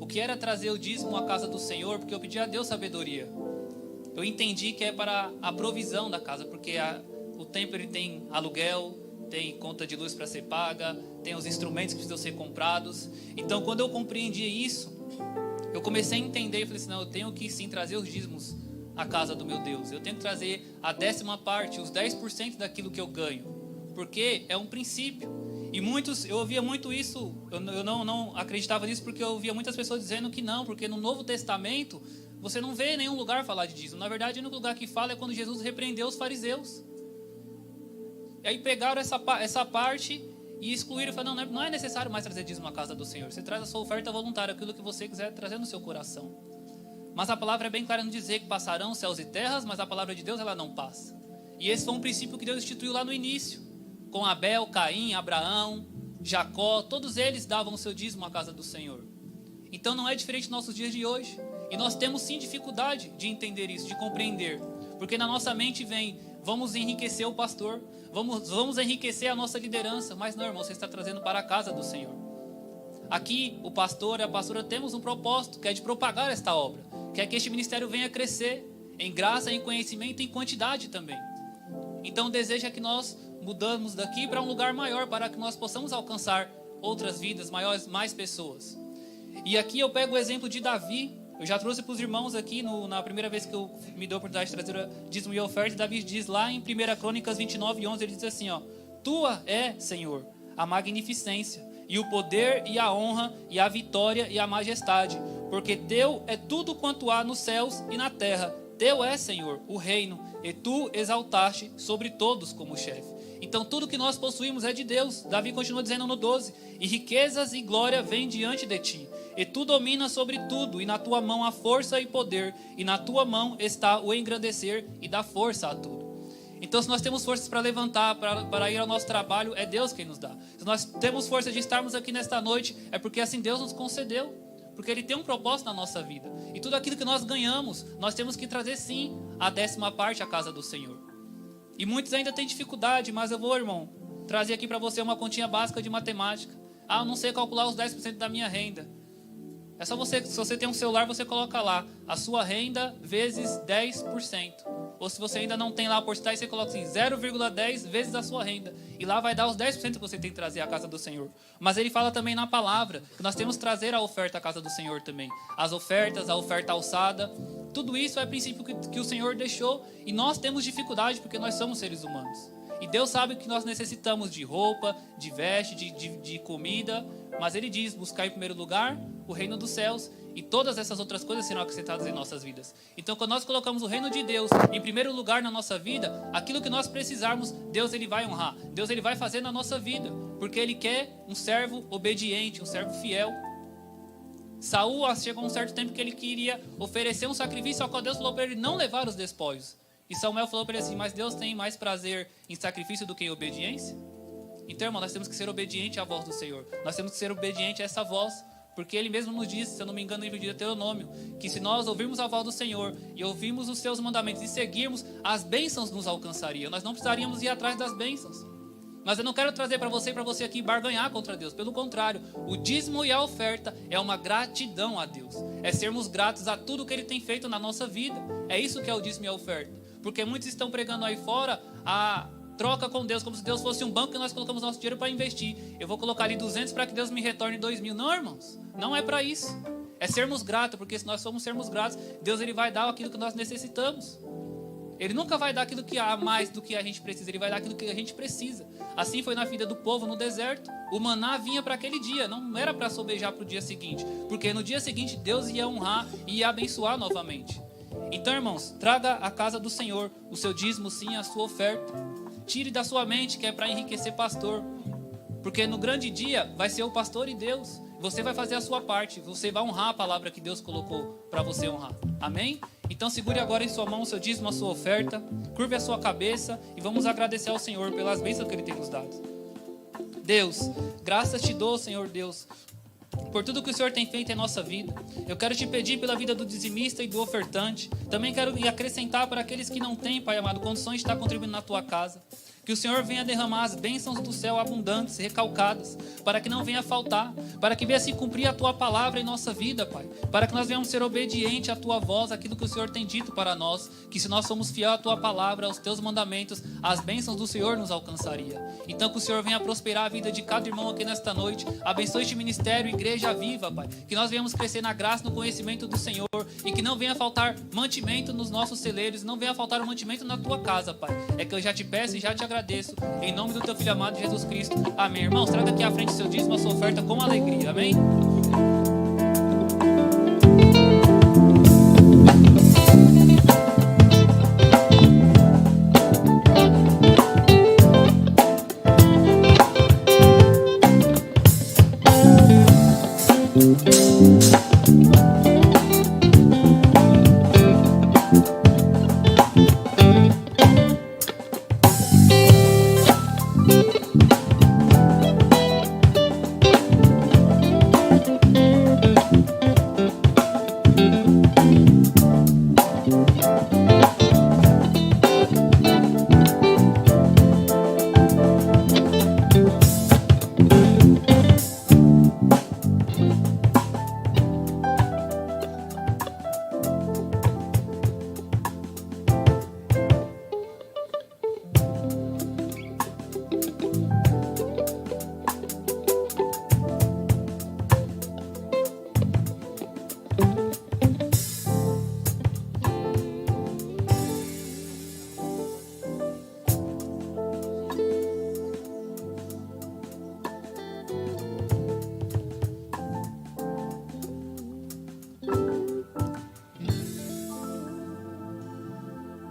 o que era trazer o dízimo à casa do Senhor, porque eu pedi a Deus sabedoria. Eu entendi que é para a provisão da casa, porque o templo ele tem aluguel, tem conta de luz para ser paga, tem os instrumentos que precisam ser comprados. Então, quando eu compreendi isso, eu comecei a entender e falei assim, não, eu tenho que sim trazer os dízimos à casa do meu Deus. Eu tenho que trazer a 10ª parte, os 10% daquilo que eu ganho, porque é um princípio. E eu ouvia muito isso, eu não acreditava nisso, porque eu ouvia muitas pessoas dizendo que não, porque no Novo Testamento você não vê em nenhum lugar falar de dízimo. Na verdade, o único lugar que fala é quando Jesus repreendeu os fariseus. E aí pegaram essa parte e excluíram e falaram, não é necessário mais trazer dízimo à casa do Senhor. Você traz a sua oferta voluntária, aquilo que você quiser trazer no seu coração. Mas a palavra é bem clara no dizer que passarão céus e terras, mas a palavra de Deus ela não passa. E esse foi um princípio que Deus instituiu lá no início. Com Abel, Caim, Abraão, Jacó, todos eles davam o seu dízimo à casa do Senhor. Então não é diferente dos nossos dias de hoje. E nós temos sim dificuldade de entender isso, de compreender. Porque na nossa mente vem, vamos enriquecer o pastor, vamos enriquecer a nossa liderança. Mas não, irmão, você está trazendo para a casa do Senhor. Aqui, o pastor e a pastora temos um propósito, que é de propagar esta obra. Que é que este ministério venha crescer em graça, em conhecimento e em quantidade também. Então o desejo é que nós mudamos daqui para um lugar maior, para que nós possamos alcançar outras vidas, mais pessoas. E aqui eu pego o exemplo de Davi. Eu já trouxe para os irmãos aqui, na primeira vez que eu me dei a oportunidade de trazer dízimo e oferta, Davi diz lá em 1 Crônicas 29:11, ele diz assim, Tua é, Senhor, a magnificência, e o poder, e a honra, e a vitória, e a majestade, porque Teu é tudo quanto há nos céus e na terra. Teu é, Senhor, o reino, e Tu exaltaste sobre todos como chefe. Então tudo que nós possuímos é de Deus. Davi continua dizendo no 12, e riquezas e glória vêm diante de Ti, e Tu dominas sobre tudo, e na Tua mão há força e poder, e na Tua mão está o engrandecer e dar força a tudo. Então se nós temos forças para levantar, para ir ao nosso trabalho, é Deus quem nos dá. Se nós temos força de estarmos aqui nesta noite, é porque assim Deus nos concedeu, porque Ele tem um propósito na nossa vida. E tudo aquilo que nós ganhamos, nós temos que trazer sim a 10ª parte à casa do Senhor. E muitos ainda têm dificuldade, mas eu vou, irmão, trazer aqui para você uma continha básica de matemática. Eu não sei calcular os 10% da minha renda. É só você, se você tem um celular, você coloca lá a sua renda vezes 10%. Ou se você ainda não tem lá a porcentagem, você coloca assim, 0,10 vezes a sua renda. E lá vai dar os 10% que você tem que trazer à casa do Senhor. Mas ele fala também na palavra, que nós temos que trazer a oferta à casa do Senhor também. As ofertas, a oferta alçada. Tudo isso é princípio que o Senhor deixou. E nós temos dificuldade porque nós somos seres humanos. E Deus sabe que nós necessitamos de roupa, de veste, de comida. Mas Ele diz, buscar em primeiro lugar o reino dos céus. E todas essas outras coisas serão acrescentadas em nossas vidas. Então quando nós colocamos o reino de Deus em primeiro lugar na nossa vida, aquilo que nós precisarmos, Deus Ele vai honrar. Deus Ele vai fazer na nossa vida. Porque Ele quer um servo obediente, um servo fiel. Saul chegou um certo tempo que ele queria oferecer um sacrifício, ao qual Deus falou para ele não levar os despojos. E Samuel falou para ele assim, mas Deus tem mais prazer em sacrifício do que em obediência? Então, irmão, nós temos que ser obedientes à voz do Senhor. Nós temos que ser obedientes a essa voz. Porque Ele mesmo nos diz, se eu não me engano, no livro de Deuteronômio, que se nós ouvirmos a voz do Senhor e ouvirmos os seus mandamentos e seguirmos, as bênçãos nos alcançariam. Nós não precisaríamos ir atrás das bênçãos. Mas eu não quero trazer para você aqui barganhar contra Deus. Pelo contrário, o dízimo e a oferta é uma gratidão a Deus. É sermos gratos a tudo que Ele tem feito na nossa vida. É isso que é o dízimo e a oferta. Porque muitos estão pregando aí fora a troca com Deus, como se Deus fosse um banco que nós colocamos nosso dinheiro para investir. Eu vou colocar ali 200 para que Deus me retorne 2.000. Não, irmãos, não é para isso. É sermos gratos, porque se nós formos sermos gratos, Deus Ele vai dar aquilo que nós necessitamos. Ele nunca vai dar aquilo que há mais do que a gente precisa, Ele vai dar aquilo que a gente precisa. Assim foi na vida do povo no deserto. O maná vinha para aquele dia, não era para sobejar para o dia seguinte, porque no dia seguinte Deus ia honrar e ia abençoar novamente. Então, irmãos, traga à casa do Senhor o seu dízimo, sim, a sua oferta. Tire da sua mente que é para enriquecer pastor, porque no grande dia vai ser o pastor e Deus. Você vai fazer a sua parte, você vai honrar a palavra que Deus colocou para você honrar. Amém? Então segure agora em sua mão o seu dízimo, a sua oferta, curve a sua cabeça e vamos agradecer ao Senhor pelas bênçãos que Ele tem nos dado. Deus, graças te dou, Senhor Deus, por tudo que o Senhor tem feito em nossa vida. Eu quero te pedir pela vida do dizimista e do ofertante. Também quero acrescentar para aqueles que não têm, Pai amado, condições de estar contribuindo na tua casa. Que o Senhor venha derramar as bênçãos do céu abundantes, recalcadas, para que não venha faltar, para que venha se cumprir a Tua palavra em nossa vida, Pai. Para que nós venhamos ser obedientes à Tua voz, aquilo que o Senhor tem dito para nós. Que se nós somos fiel à Tua palavra, aos Teus mandamentos, as bênçãos do Senhor nos alcançaria. Então que o Senhor venha prosperar a vida de cada irmão aqui nesta noite. Abençoe este ministério, Igreja Viva, Pai. Que nós venhamos crescer na graça, no conhecimento do Senhor. E que não venha faltar mantimento nos nossos celeiros, não venha faltar o mantimento na Tua casa, Pai. É que eu já te peço e já te agradeço, em nome do Teu Filho amado Jesus Cristo. Amém. Irmãos, traga aqui à frente o seu dízimo, a sua oferta com alegria. Amém.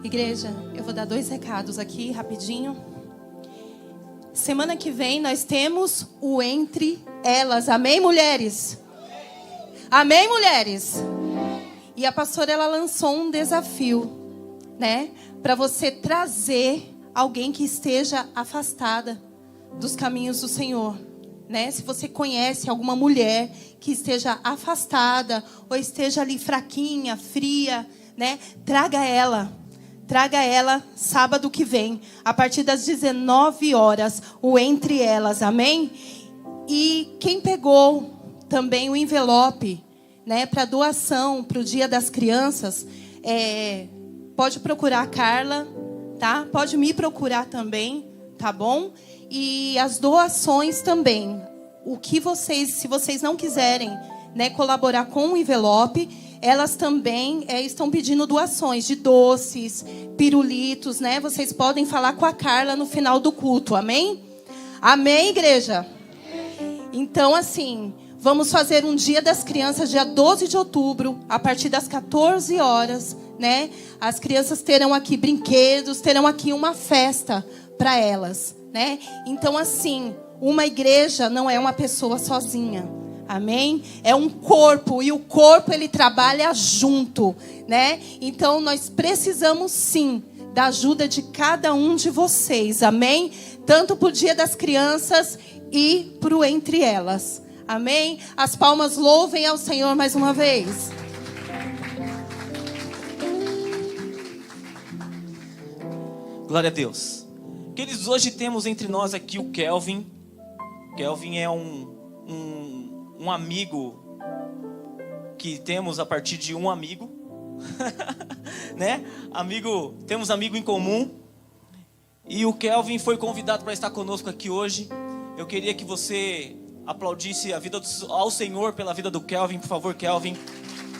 Igreja, eu vou dar 2 recados aqui, rapidinho. Semana que vem nós temos o Entre Elas. Amém, mulheres? Amém, mulheres? E a pastora, ela lançou um desafio, né? Para você trazer alguém que esteja afastada dos caminhos do Senhor, né? Se você conhece alguma mulher que esteja afastada ou esteja ali fraquinha, fria, né? Traga ela sábado que vem, a partir das 19 horas, o Entre Elas, amém? E quem pegou também o envelope, né, para doação, para o Dia das Crianças, pode procurar a Carla, tá? Pode me procurar também, tá bom? E as doações também, se vocês não quiserem, né, colaborar com o envelope, elas também estão pedindo doações de doces, pirulitos, né? Vocês podem falar com a Carla no final do culto, amém? Amém, igreja? Então, assim, vamos fazer um Dia das Crianças, dia 12 de outubro, a partir das 14 horas, né? As crianças terão aqui brinquedos, terão aqui uma festa para elas, né? Então, assim, uma igreja não é uma pessoa sozinha. Amém? É um corpo, e o corpo ele trabalha junto, né? Então nós precisamos sim da ajuda de cada um de vocês, amém? Tanto para o Dia das Crianças e para o Entre Elas, amém? As palmas louvem ao Senhor mais uma vez. Glória a Deus. Queridos, hoje temos entre nós aqui o Kelvin. Kelvin é um amigo que temos a partir de um amigo, né? Temos amigo em comum. E o Kelvin foi convidado para estar conosco aqui hoje. Eu queria que você aplaudisse ao Senhor pela vida do Kelvin, por favor, Kelvin.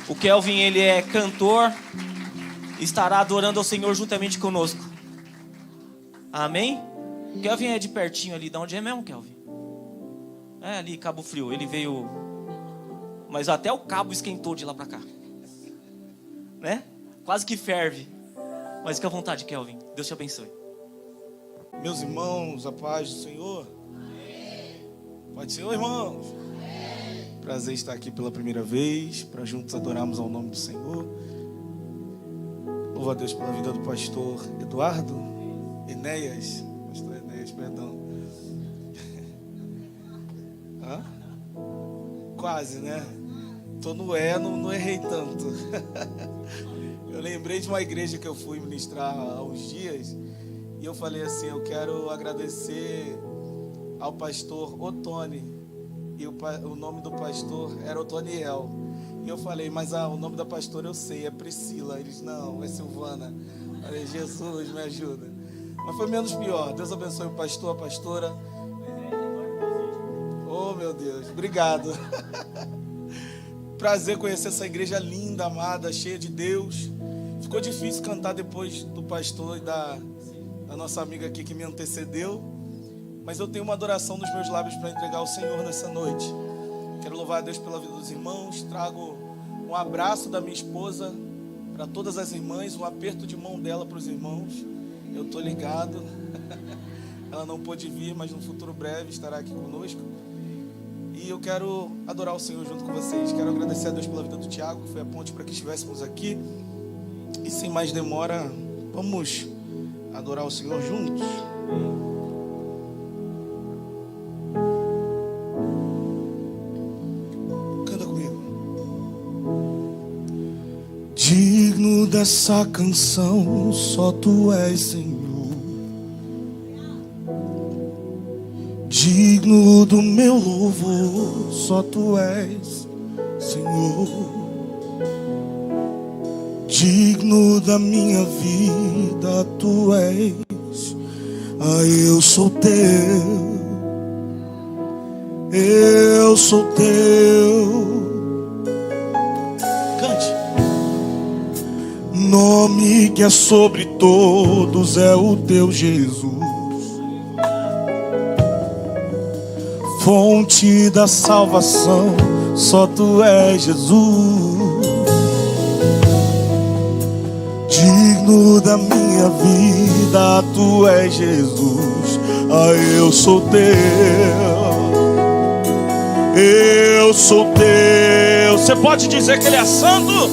O Kelvin, ele é cantor, estará adorando ao Senhor juntamente conosco. Amém? O Kelvin é de pertinho ali, de onde é mesmo, Kelvin? É ali, Cabo Frio, ele veio, mas até o cabo esquentou de lá pra cá, né? Quase que ferve, mas fica à vontade, Kelvin, Deus te abençoe. Meus irmãos, a paz do Senhor. Paz do Senhor, irmãos. Prazer estar aqui pela primeira vez, para juntos adorarmos ao nome do Senhor. Louvo a Deus pela vida do pastor Enéas, perdão. Quase, né? Tô no não errei tanto. Eu lembrei de uma igreja que eu fui ministrar há uns dias, E eu falei assim, eu quero agradecer ao pastor Otone. E o nome do pastor era Otoniel. E eu falei, mas o nome da pastora eu sei, é Priscila. Eles, não, é Silvana. Eu falei, Jesus, me ajuda. Mas foi menos pior. Deus abençoe o pastor, a pastora. Oh, meu Deus, obrigado. Prazer conhecer essa igreja linda, amada, cheia de Deus. Ficou difícil cantar depois do pastor e da nossa amiga aqui que me antecedeu. Mas eu tenho uma adoração nos meus lábios para entregar ao Senhor nessa noite. Quero louvar a Deus pela vida dos irmãos. Trago um abraço da minha esposa para todas as irmãs, um aperto de mão dela para os irmãos. Eu estou ligado. Ela não pôde vir, mas no futuro breve estará aqui conosco. E eu quero adorar o Senhor junto com vocês. Quero agradecer a Deus pela vida do Tiago, que foi a ponte para que estivéssemos aqui. E sem mais demora, vamos adorar o Senhor juntos. Canta comigo. Digno dessa canção, só Tu és, Senhor. Digno do meu louvor, só Tu és, Senhor. Digno da minha vida, Tu és. Eu sou Teu, eu sou Teu. Cante. Nome que é sobre todos é o Teu Jesus. Fonte da salvação, só Tu és, Jesus. Digno da minha vida, Tu és, Jesus. Eu sou Teu, eu sou Teu. Você pode dizer que Ele é santo?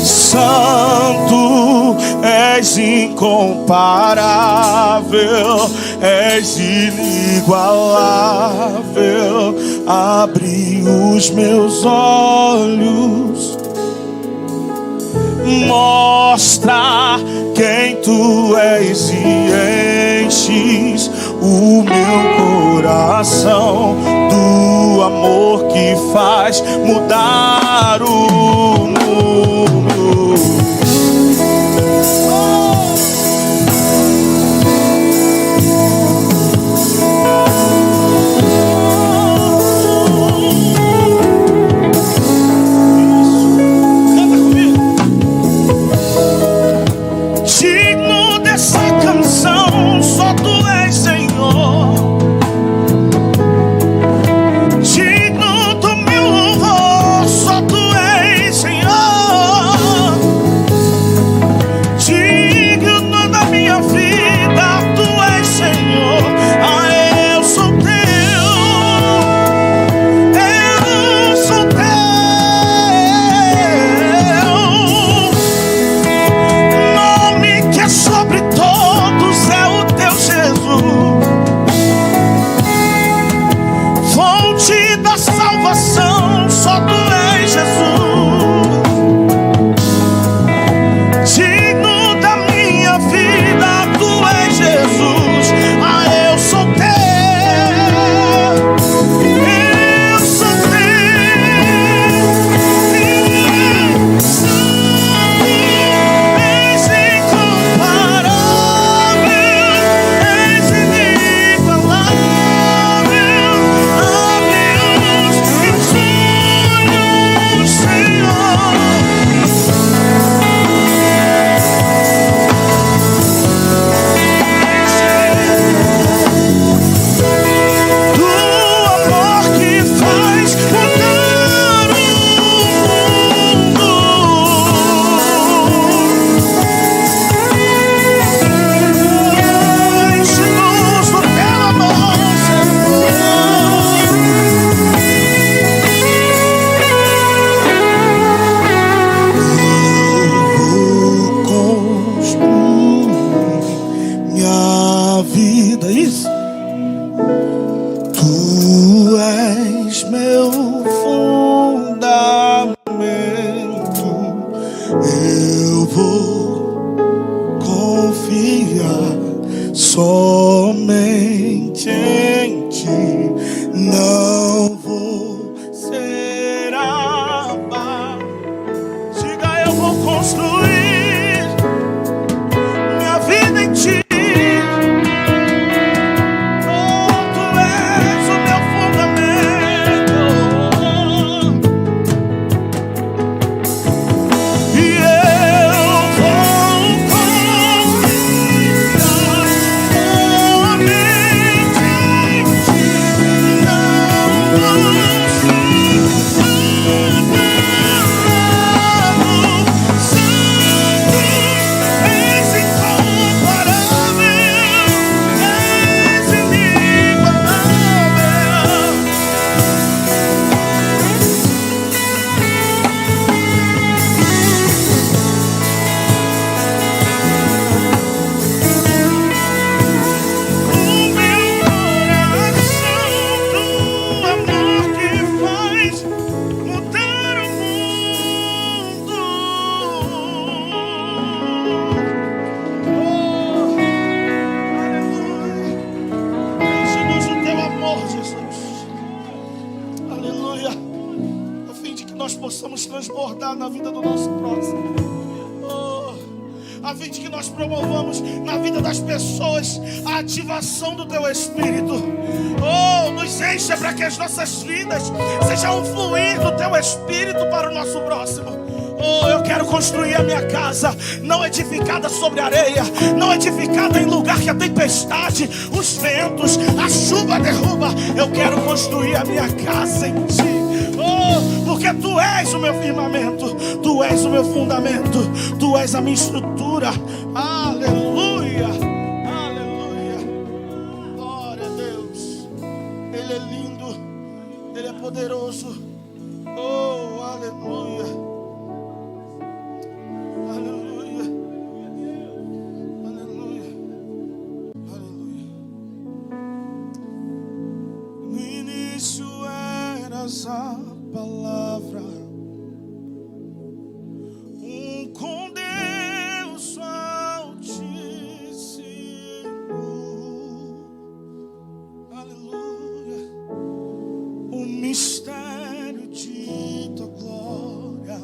Santo, és incomparável, és inigualável. Abre os meus olhos, mostra quem Tu és e enches o meu coração do amor que faz mudar o mundo. somente em ti não vou ser abalado. Diga, eu vou construir minha vida em ti. Possamos transbordar na vida do nosso próximo, a fim de que nós promovamos na vida das pessoas a ativação do Teu Espírito. Nos encha para que as nossas vidas sejam um fluir do Teu Espírito para o nosso próximo. Eu quero construir a minha casa, não edificada sobre areia, não edificada em lugar que a tempestade, os ventos, a chuva derruba. Eu quero construir a minha casa em Ti. Porque Tu és o meu firmamento, Tu és o meu fundamento, Tu és a minha estrutura. Aleluia, aleluia. Glória a Deus. Ele é lindo, Ele é poderoso. Aleluia, aleluia, aleluia, aleluia. No início eras a palavra, com Deus Altíssimo, aleluia. O mistério de Tua glória,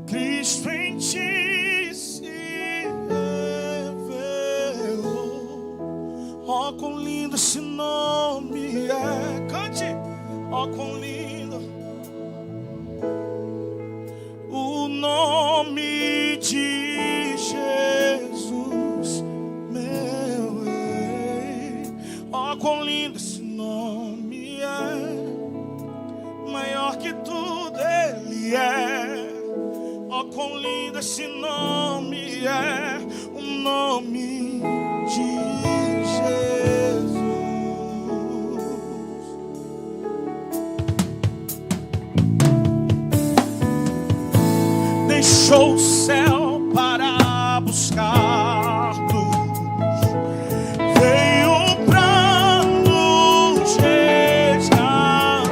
Cristo em Ti se revelou. Quão lindo esse nome é, cante. Quão lindo o nome de Jesus, meu Rei. Quão lindo esse nome é, maior que tudo Ele é. Quão lindo esse nome é, o nome de Jesus. Deixou o céu para buscar luz, veio para nos resgatar.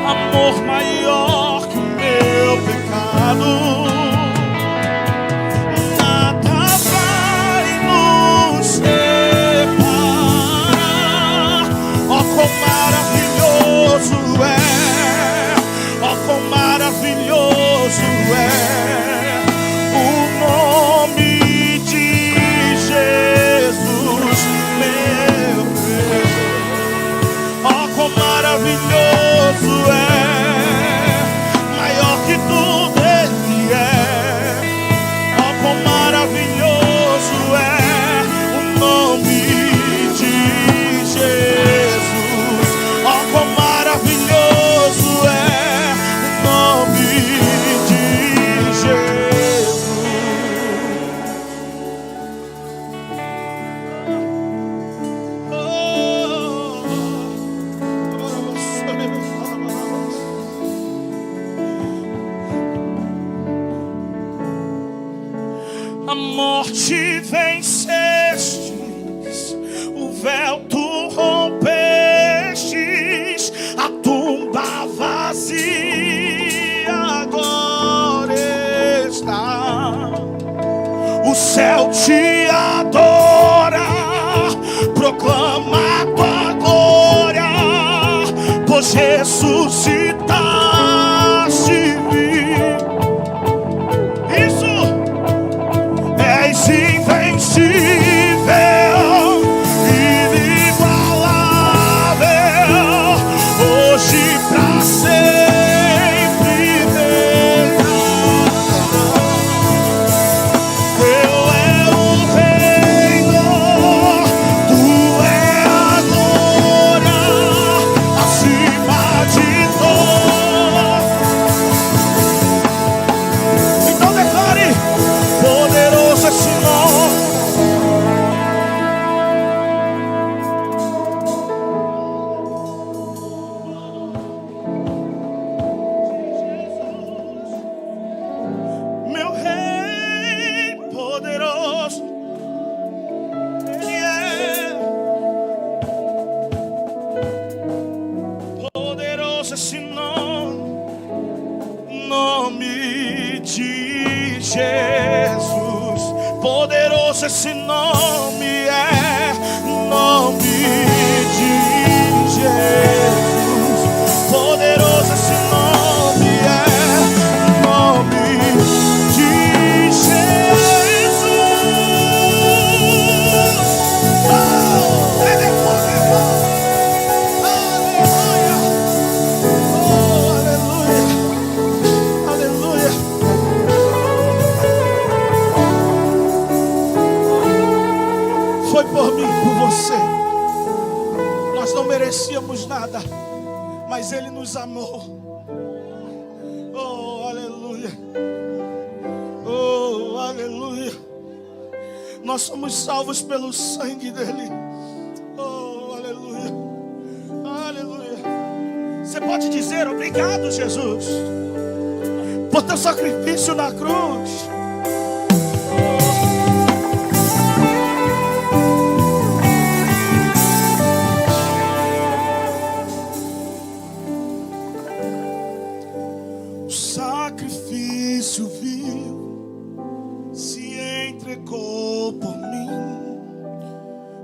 Amor maior que o meu pecado, nada vai nos separar. Quão maravilhoso é, quão maravilhoso é o nome de Jesus, meu Deus. Quão maravilhoso é, maior que tudo Ele é. Quão maravilhoso é o nome de Jesus. Quão maravilhoso é o nome de Jesus. A morte vencestes, o véu Tu rompestes, a tumba vazia agora está. O céu te adora, proclama a tua glória, pois ressuscitaste. Isso, és invencível, inigualável, hoje pra sempre verás. Teu é o reino, tu é a glória, acima de todos. Então declare: poderoso esse nome. Meu rei poderoso, ele é poderoso esse nome, nome de Jesus. Poderoso esse nome é, nome de Jesus. Poderoso esse nome é, nome de Jesus. Oh, ele é poderoso. Aleluia. Oh, aleluia. Aleluia. Foi por mim, por você. Nós não merecíamos nada, mas Ele nos amou. Oh, aleluia. Oh, aleluia. Nós somos salvos pelo sangue dEle. Oh, aleluia. Aleluia. Você pode dizer: obrigado, Jesus, por teu sacrifício na cruz. O sacrifício vil se entregou por mim,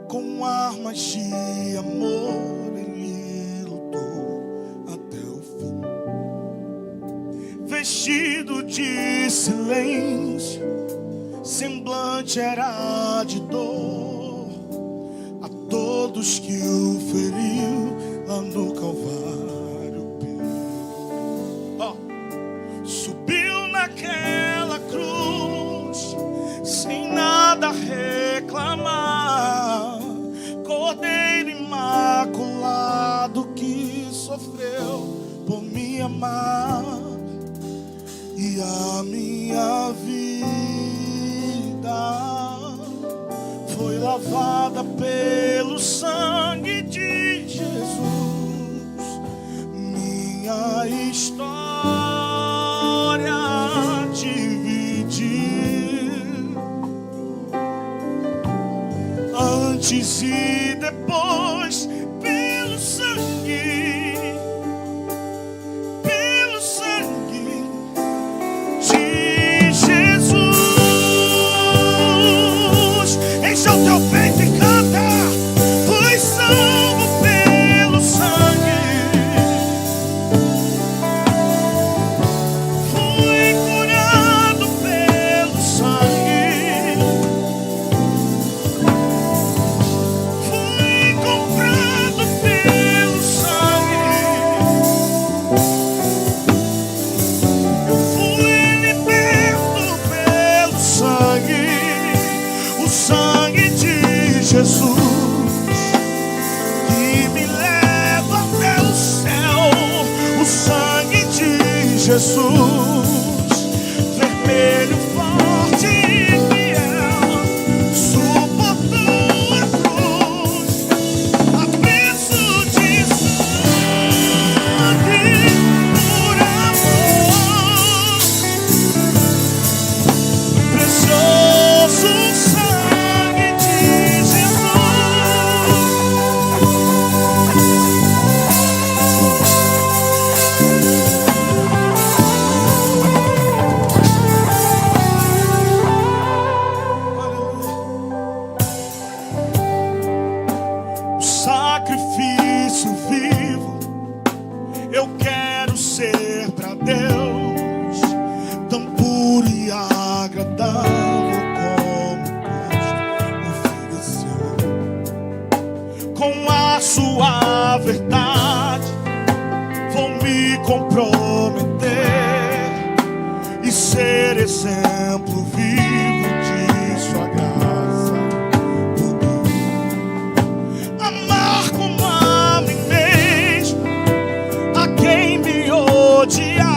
com armas de amor ele lutou até o fim. Vestido de silêncio, semblante era de dor, a todos que o feriu lá no Calvário. Subiu naquela cruz, sem nada reclamar, Cordeiro imaculado que sofreu por me amar. E a minha vida foi lavada pelo sangue de Jesus. Minha história dividir antes e depois pelo sangue de Jesus. Enche o teu peito e canta: fui salvo pelo sangue, fui curado pelo sangue, fui comprado pelo sangue, eu fui liberto pelo sangue, o sangue de Jesus que me leva até o céu, o sangue de Jesus, vermelho, forte e fiel, suportou a cruz, a preço de sangue, por amor, precioso sangue de Jesus. comprometer e ser exemplo vivo de sua graça. Amar como a mim mesmo, a quem me odiar,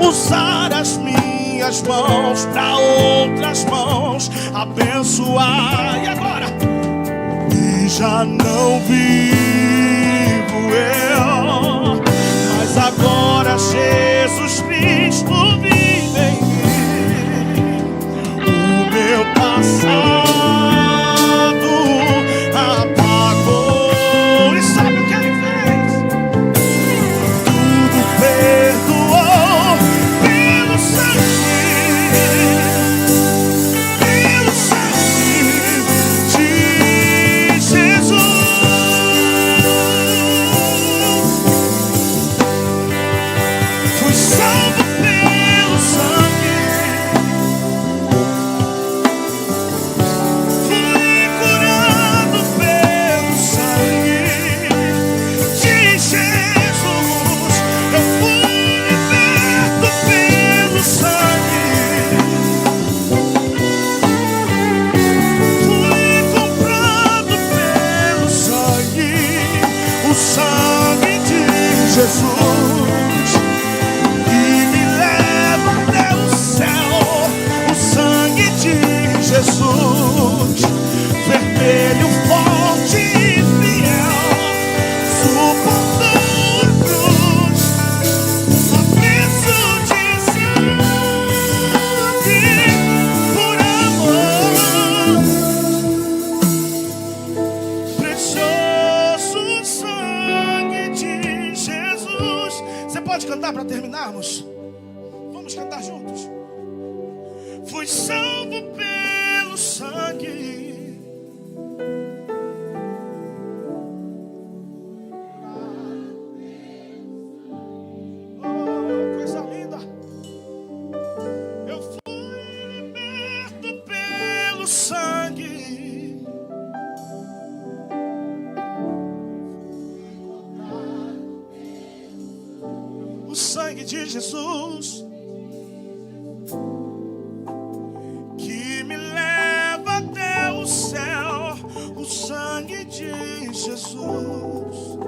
usar as minhas mãos para outras mãos abençoar. E agora? E já não vivo eu, mas agora Jesus Cristo vive em mim. O meu passado apagou. E sabe o que Ele fez? Tudo perdoou pelo sangue de Jesus. Fui salvo pelo sangue, fui curado pelo sangue de Jesus. Eu fui liberto pelo sangue, fui comprado pelo sangue, o sangue de Jesus, que me leva até o céu. O sangue de Jesus, vermelho, forte e fiel, suportou a cruz, a preço de sangue, por amor. Precioso sangue de Jesus. Você pode cantar para terminarmos? Vamos cantar juntos. Fui salvo pelo sangue. Oh, coisa linda. Eu fui liberto pelo sangue. O sangue de Jesus, que me leva até o céu. O sangue de Jesus,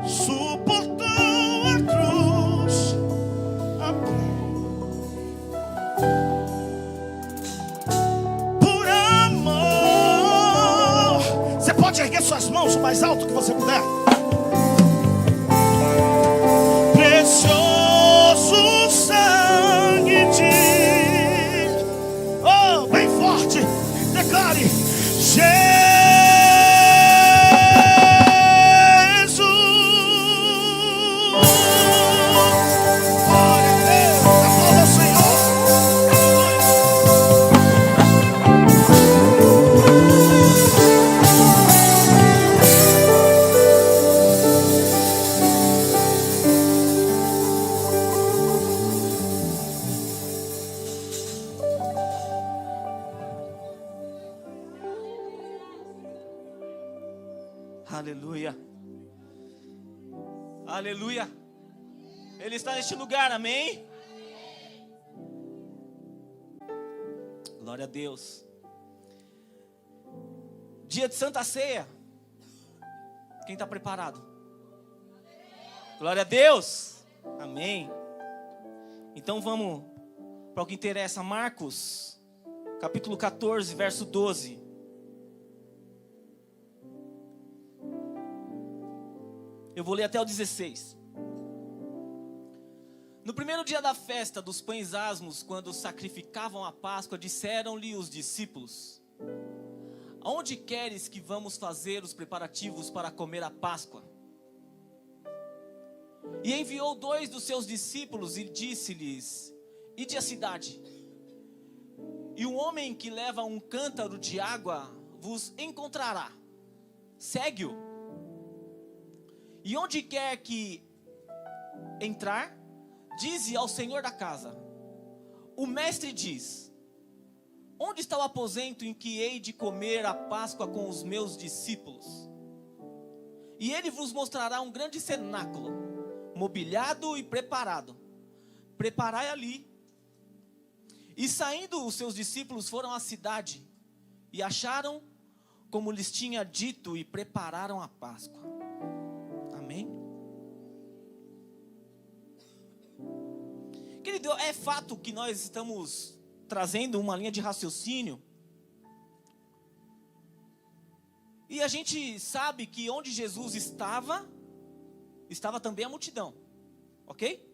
suportou a cruz, por amor. Você pode erguer suas mãos o mais alto que você puder. Precioso sangue de... Oh, bem forte. Declare: Jesus. Glória a Deus. Aplauda o Senhor. Aleluia. Aleluia. Ele está neste lugar, amém? Glória a Deus. Dia de Santa Ceia. Quem está preparado? Glória a Deus. Amém. Então vamos para o que interessa. Marcos, capítulo 14, verso 12. Eu vou ler até o 16. No primeiro dia da festa dos pães asmos, quando sacrificavam a Páscoa, disseram-lhe os discípulos: aonde queres que vamos fazer os preparativos para comer a Páscoa? E enviou 2 dos seus discípulos e disse-lhes: ide à cidade, e um homem que leva um cântaro de água vos encontrará. Segue-o. E onde quer que entrar, dize ao senhor da casa: o mestre diz: onde está o aposento em que hei de comer a Páscoa com os meus discípulos? E ele vos mostrará um grande cenáculo, mobiliado e preparado. Preparai ali. E saindo os seus discípulos foram à cidade, e acharam como lhes tinha dito, e prepararam a Páscoa. Amém? Querido, é fato que nós estamos trazendo uma linha de raciocínio. E a gente sabe que onde Jesus estava também a multidão. Ok?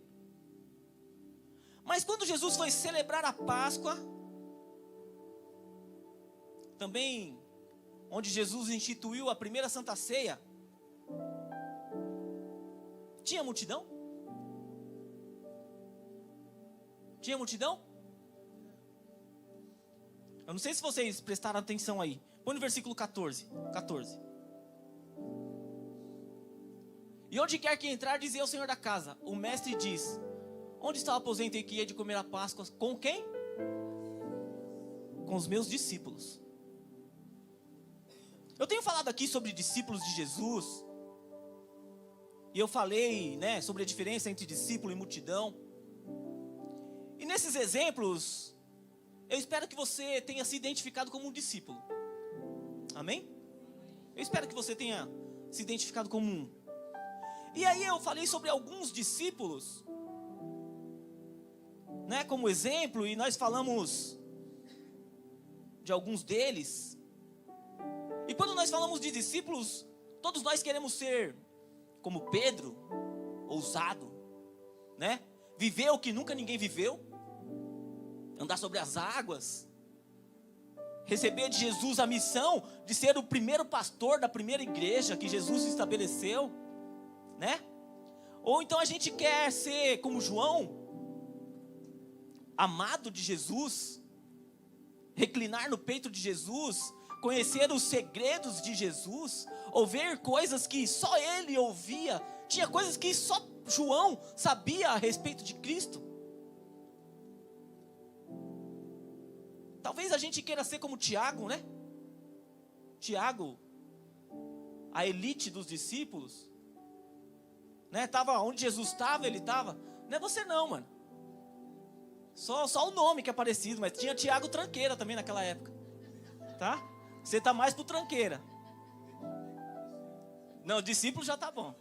Mas quando Jesus foi celebrar a Páscoa, também onde Jesus instituiu a primeira Santa Ceia, tinha multidão? Tinha multidão? Eu não sei se vocês prestaram atenção aí. Põe no versículo 14. E onde quer que entrar, dizia ao Senhor da casa: o mestre diz: onde está o aposento em que ia de comer a Páscoa? Com quem? Com os meus discípulos. Eu tenho falado aqui sobre discípulos de Jesus. E eu falei, sobre a diferença entre discípulo e multidão. E nesses exemplos, eu espero que você tenha se identificado como um discípulo. Amém? Eu espero que você tenha se identificado como um. E aí eu falei sobre alguns discípulos, como exemplo, e nós falamos de alguns deles. E quando nós falamos de discípulos, todos nós queremos ser como Pedro, ousado, viver o que nunca ninguém viveu, andar sobre as águas, receber de Jesus a missão de ser o primeiro pastor da primeira igreja que Jesus estabeleceu, Ou então a gente quer ser como João, amado de Jesus, reclinar no peito de Jesus, conhecer os segredos de Jesus, ouvir coisas que só ele ouvia, tinha coisas que só João sabia a respeito de Cristo. Talvez a gente queira ser como Tiago, Tiago, a elite dos discípulos, Tava onde Jesus estava, ele estava. Não é você não, mano. Só o nome que é parecido, mas tinha Tiago Tranqueira também naquela época, tá? Você tá mais pro Tranqueira. Não, discípulo já tá bom,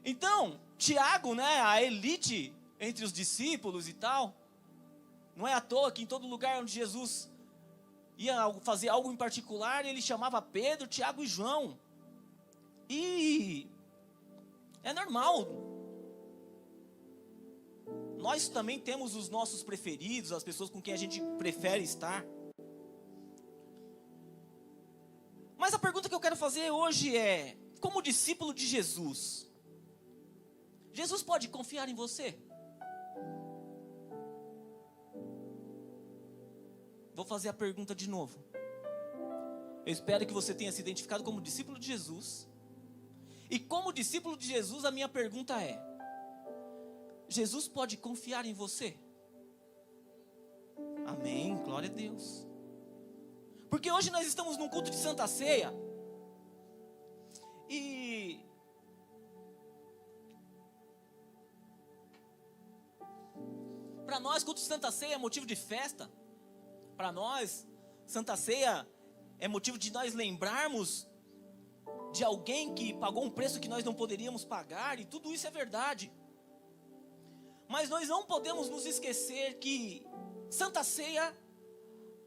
Então, Tiago, a elite entre os discípulos e tal. Não é à toa que em todo lugar onde Jesus ia fazer algo em particular, ele chamava Pedro, Tiago e João. E é normal. Nós também temos os nossos preferidos, as pessoas com quem a gente prefere estar. Mas a pergunta que eu quero fazer hoje é: como discípulo de Jesus, Jesus pode confiar em você? Vou fazer a pergunta de novo. Eu espero que você tenha se identificado como discípulo de Jesus. E como discípulo de Jesus, a minha pergunta é: Jesus pode confiar em você? Amém, glória a Deus. Porque hoje nós estamos num culto de Santa Ceia. E para nós, culto de Santa Ceia é motivo de festa. Para nós, Santa Ceia é motivo de nós lembrarmos de alguém que pagou um preço que nós não poderíamos pagar. E tudo isso é verdade. Mas nós não podemos nos esquecer que Santa Ceia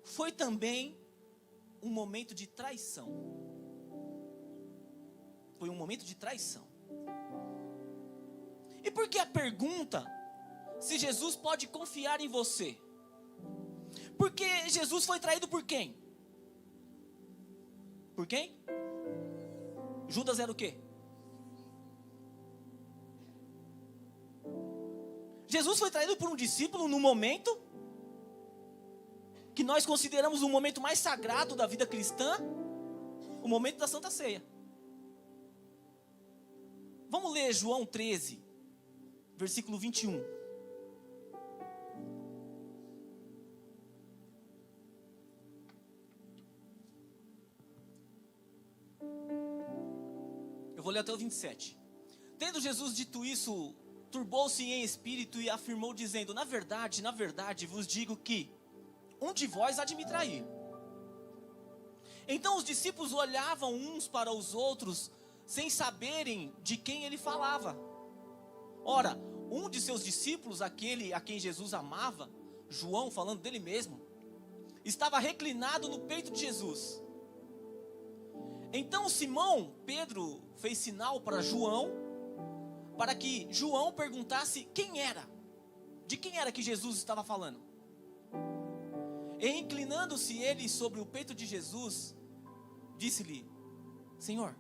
foi também um momento de traição. Foi um momento de traição. E por que a pergunta se Jesus pode confiar em você? Porque Jesus foi traído por quem? Por quem? Judas era o quê? Jesus foi traído por um discípulo no momento que nós consideramos o momento mais sagrado da vida cristã, o momento da Santa Ceia. Vamos ler João 13, versículo 21. Eu vou ler até o 27. Tendo Jesus dito isso, turbou-se em espírito e afirmou dizendo: na verdade, vos digo que um de vós há de me trair. Então os discípulos olhavam uns para os outros, sem saberem de quem ele falava. Ora, um de seus discípulos, aquele a quem Jesus amava, João, falando dele mesmo, estava reclinado no peito de Jesus. Então Simão, Pedro, fez sinal para João, para que João perguntasse quem era, de quem era que Jesus estava falando. E inclinando-se ele sobre o peito de Jesus, disse-lhe: Senhor,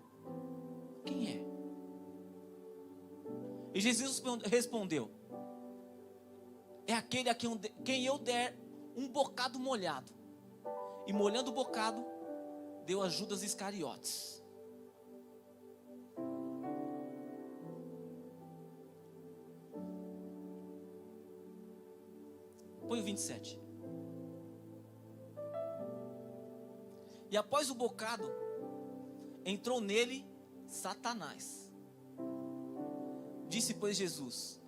quem é? E Jesus respondeu: é aquele a quem eu der um bocado molhado. E molhando o bocado, deu a Judas Iscariotes. Põe o 27. E após o bocado, entrou nele Satanás. Disse, pois, Jesus: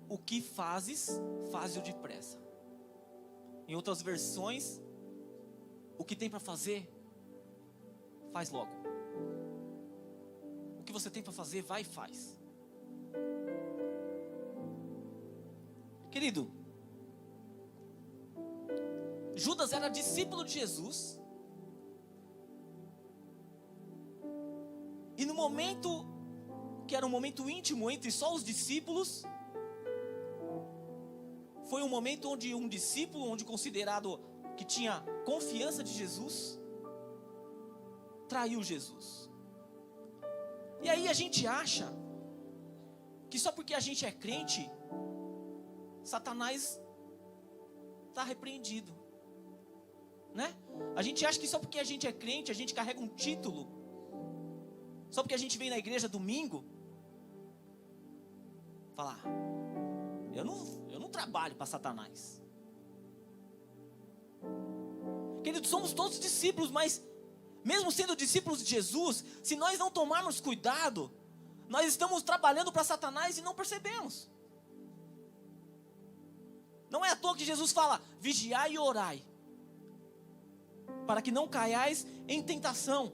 o que fazes, faze-o depressa. Em outras versões, o que tem para fazer, faz logo. O que você tem para fazer, vai e faz. Querido, Judas era discípulo de Jesus. E no momento que era um momento íntimo entre só os discípulos, foi um momento onde um discípulo, onde considerado que tinha confiança de Jesus, traiu Jesus. E aí a gente acha que só porque a gente é crente, Satanás está repreendido, né? A gente acha que só porque a gente é crente, a gente carrega um título, só porque a gente vem na igreja domingo, falar: eu não trabalho para Satanás. Queridos, somos todos discípulos, mas mesmo sendo discípulos de Jesus, se nós não tomarmos cuidado, nós estamos trabalhando para Satanás e não percebemos. Não é à toa que Jesus fala: vigiai e orai, para que não caiais em tentação.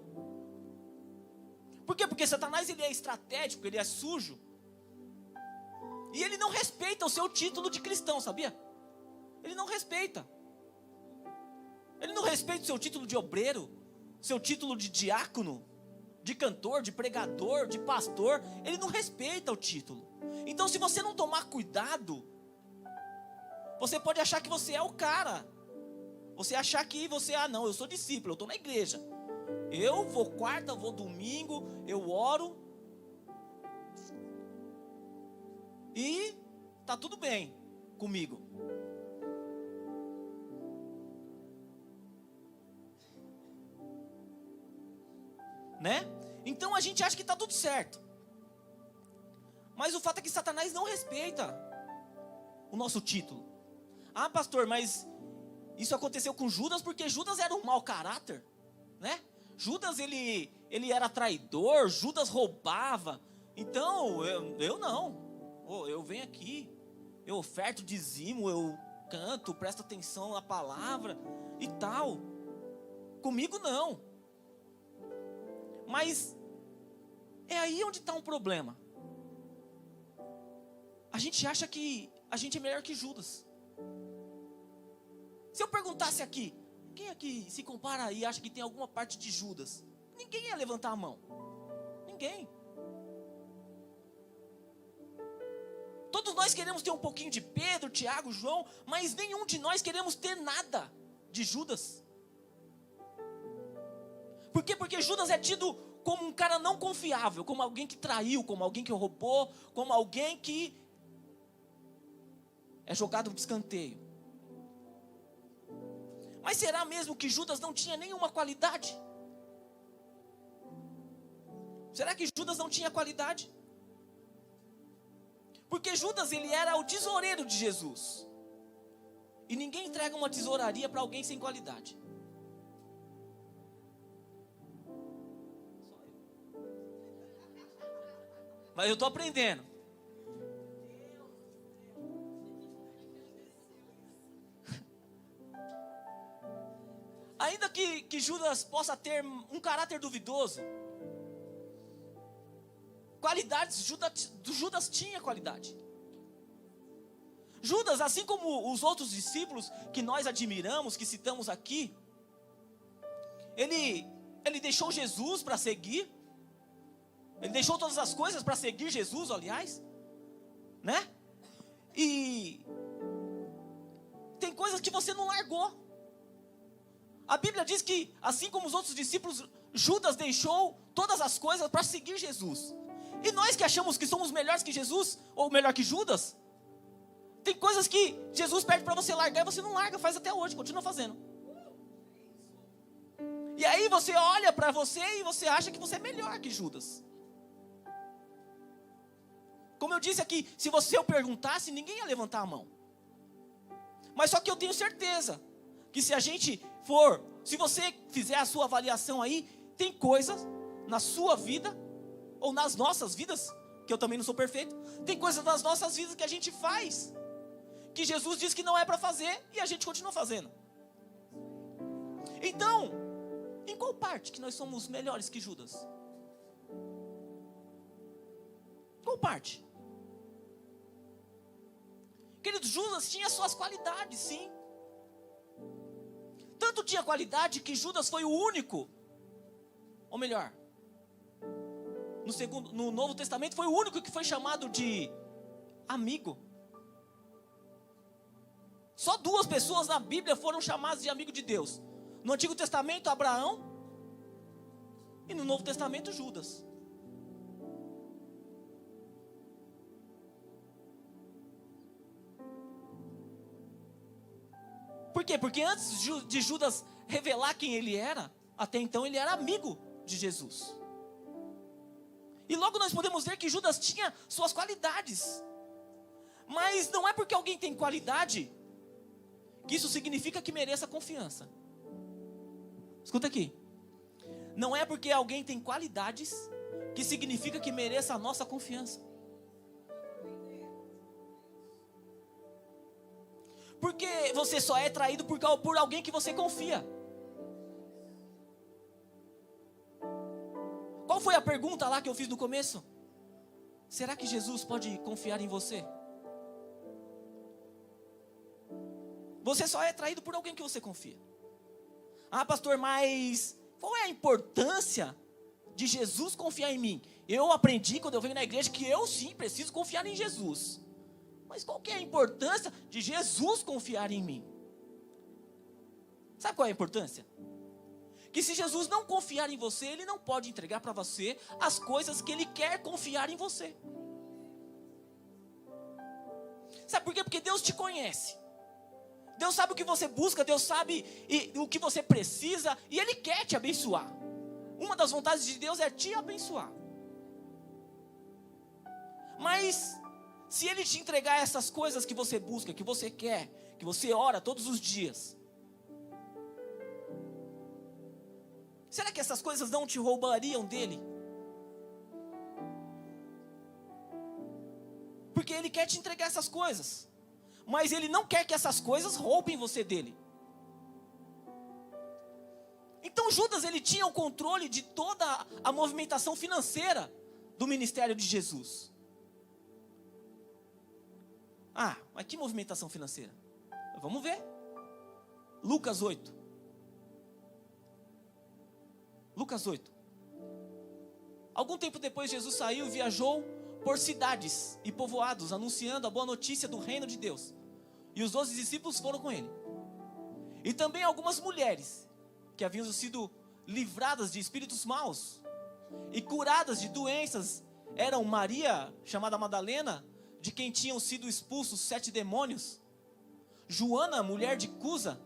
Por quê? Porque Satanás, ele é estratégico, ele é sujo. E ele não respeita o seu título de cristão, sabia? Ele não respeita. Ele não respeita o seu título de obreiro, seu título de diácono, de cantor, de pregador, de pastor. Ele não respeita o título. Então, se você não tomar cuidado, você pode achar que você é o cara. Você achar que você, não, eu sou discípulo, eu estou na igreja. Eu vou quarta, vou domingo, eu oro. E tá tudo bem comigo. Né? Então a gente acha que tá tudo certo. Mas o fato é que Satanás não respeita o nosso título. Ah, pastor, mas isso aconteceu com Judas porque Judas era um mau caráter, né? Judas, ele era traidor, Judas roubava. Então, eu não. Eu venho aqui, eu oferto dizimo, eu canto, presto atenção na palavra e tal. Comigo não. Mas é aí onde está um problema. A gente acha que a gente é melhor que Judas. Se eu perguntasse aqui, quem aqui se compara e acha que tem alguma parte de Judas? Ninguém ia levantar a mão. Ninguém. Todos nós queremos ter um pouquinho de Pedro, Tiago, João, mas nenhum de nós queremos ter nada de Judas. Por quê? Porque Judas é tido como um cara não confiável, como alguém que traiu, como alguém que roubou, como alguém que é jogado de escanteio. Mas será mesmo que Judas não tinha nenhuma qualidade? Será que Judas não tinha qualidade? Porque Judas, ele era o tesoureiro de Jesus. E ninguém entrega uma tesouraria para alguém sem qualidade. Só eu. Mas eu estou aprendendo. Ainda que Judas possa ter um caráter duvidoso, qualidades, Judas tinha qualidade. Judas, assim como os outros discípulos que nós admiramos, que citamos aqui, ele deixou Jesus para seguir. Ele deixou todas as coisas para seguir Jesus, aliás, né? E tem coisas que você não largou. A Bíblia diz que, assim como os outros discípulos, Judas deixou todas as coisas para seguir Jesus. E nós que achamos que somos melhores que Jesus, ou melhor que Judas, tem coisas que Jesus pede para você largar e você não larga, faz até hoje, continua fazendo. E aí você olha para você e você acha que você é melhor que Judas. Como eu disse aqui, se eu perguntasse, ninguém ia levantar a mão. Mas só que eu tenho certeza que se você fizer a sua avaliação aí, tem coisas na sua vida, ou nas nossas vidas, que eu também não sou perfeito, tem coisas nas nossas vidas que a gente faz, que Jesus disse que não é para fazer, e a gente continua fazendo. Então, em qual parte que nós somos melhores que Judas? Qual parte? Querido, Judas tinha suas qualidades, sim. Tanto tinha qualidade que Judas foi o único, ou melhor, no Novo Testamento foi o único que foi chamado de amigo. Só 2 pessoas na Bíblia foram chamadas de amigo de Deus. No Antigo Testamento, Abraão, e no Novo Testamento, Judas. Por quê? Porque antes de Judas revelar quem ele era, até então ele era amigo de Jesus. E logo nós podemos ver que Judas tinha suas qualidades. Mas não é porque alguém tem qualidade que isso significa que mereça confiança. Escuta aqui. Não é porque alguém tem qualidades que significa que mereça a nossa confiança. Porque você só é traído por alguém que você confia. Qual foi a pergunta lá que eu fiz no começo? Será que Jesus pode confiar em você? Você só é traído por alguém que você confia. Ah, pastor, mas qual é a importância de Jesus confiar em mim? Eu aprendi quando eu venho na igreja que eu sim preciso confiar em Jesus. Mas qual que é a importância de Jesus confiar em mim? Sabe qual é a importância? Que se Jesus não confiar em você, Ele não pode entregar para você as coisas que Ele quer confiar em você. Sabe por quê? Porque Deus te conhece. Deus sabe o que você busca, Deus sabe o que você precisa, e Ele quer te abençoar. Uma das vontades de Deus é te abençoar. Mas se Ele te entregar essas coisas que você busca, que você quer, que você ora todos os dias, será que essas coisas não te roubariam dele? Porque Ele quer te entregar essas coisas, mas Ele não quer que essas coisas roubem você dele. Então Judas, ele tinha o controle de toda a movimentação financeira do ministério de Jesus. Ah, mas que movimentação financeira? Vamos ver. Lucas 8. Lucas 8. Algum tempo depois, Jesus saiu e viajou por cidades e povoados, anunciando a boa notícia do reino de Deus. E os 12 discípulos foram com ele. E também algumas mulheres que haviam sido livradas de espíritos maus e curadas de doenças eram Maria, chamada Madalena, de quem tinham sido expulsos 7 demônios, Joana, mulher de Cusa,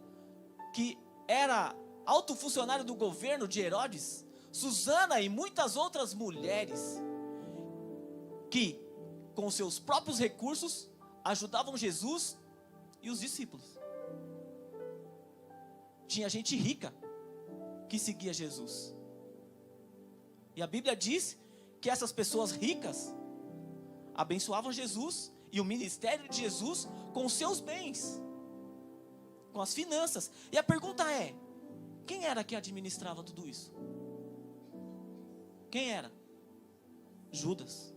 que era alto funcionário do governo de Herodes, Susana e muitas outras mulheres que, com seus próprios recursos, ajudavam Jesus e os discípulos. Tinha gente rica que seguia Jesus. E a Bíblia diz que essas pessoas ricas abençoavam Jesus e o ministério de Jesus com os seus bens, com as finanças. E a pergunta é: quem era que administrava tudo isso? Quem era? Judas.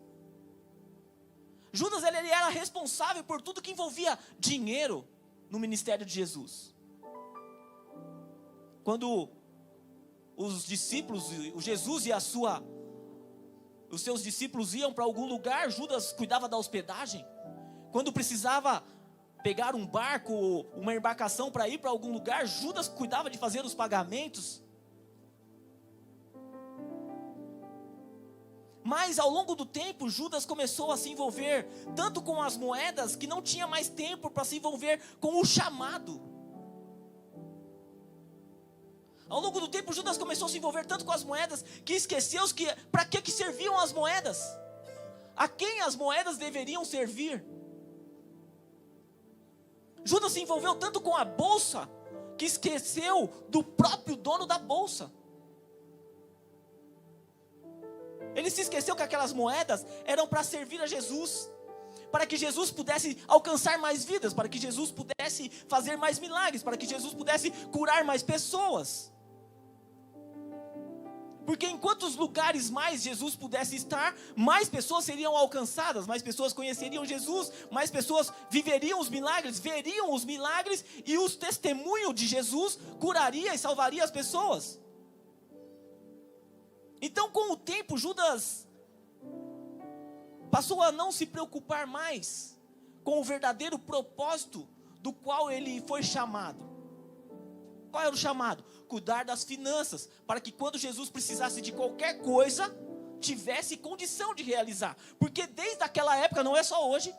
Judas, ele era responsável por tudo que envolvia dinheiro no ministério de Jesus. Quando os discípulos, o Jesus e os seus discípulos iam para algum lugar, Judas cuidava da hospedagem. Quando precisava pegar um barco, uma embarcação para ir para algum lugar, Judas cuidava de fazer os pagamentos. Mas ao longo do tempo, Judas começou a se envolver tanto com as moedas, que não tinha mais tempo para se envolver com o chamado. Ao longo do tempo, Judas começou a se envolver tanto com as moedas, que esqueceu para que serviam as moedas. A quem as moedas deveriam servir. Judas se envolveu tanto com a bolsa, que esqueceu do próprio dono da bolsa. Ele se esqueceu que aquelas moedas eram para servir a Jesus, para que Jesus pudesse alcançar mais vidas, para que Jesus pudesse fazer mais milagres, para que Jesus pudesse curar mais pessoas. Porque em quantos lugares mais Jesus pudesse estar, mais pessoas seriam alcançadas, mais pessoas conheceriam Jesus, mais pessoas viveriam os milagres, veriam os milagres, e o testemunho de Jesus curaria e salvaria as pessoas. Então, com o tempo, Judas passou a não se preocupar mais com o verdadeiro propósito do qual ele foi chamado. Qual era o chamado? Cuidar das finanças, para que quando Jesus precisasse de qualquer coisa, tivesse condição de realizar. Porque desde aquela época, não é só hoje,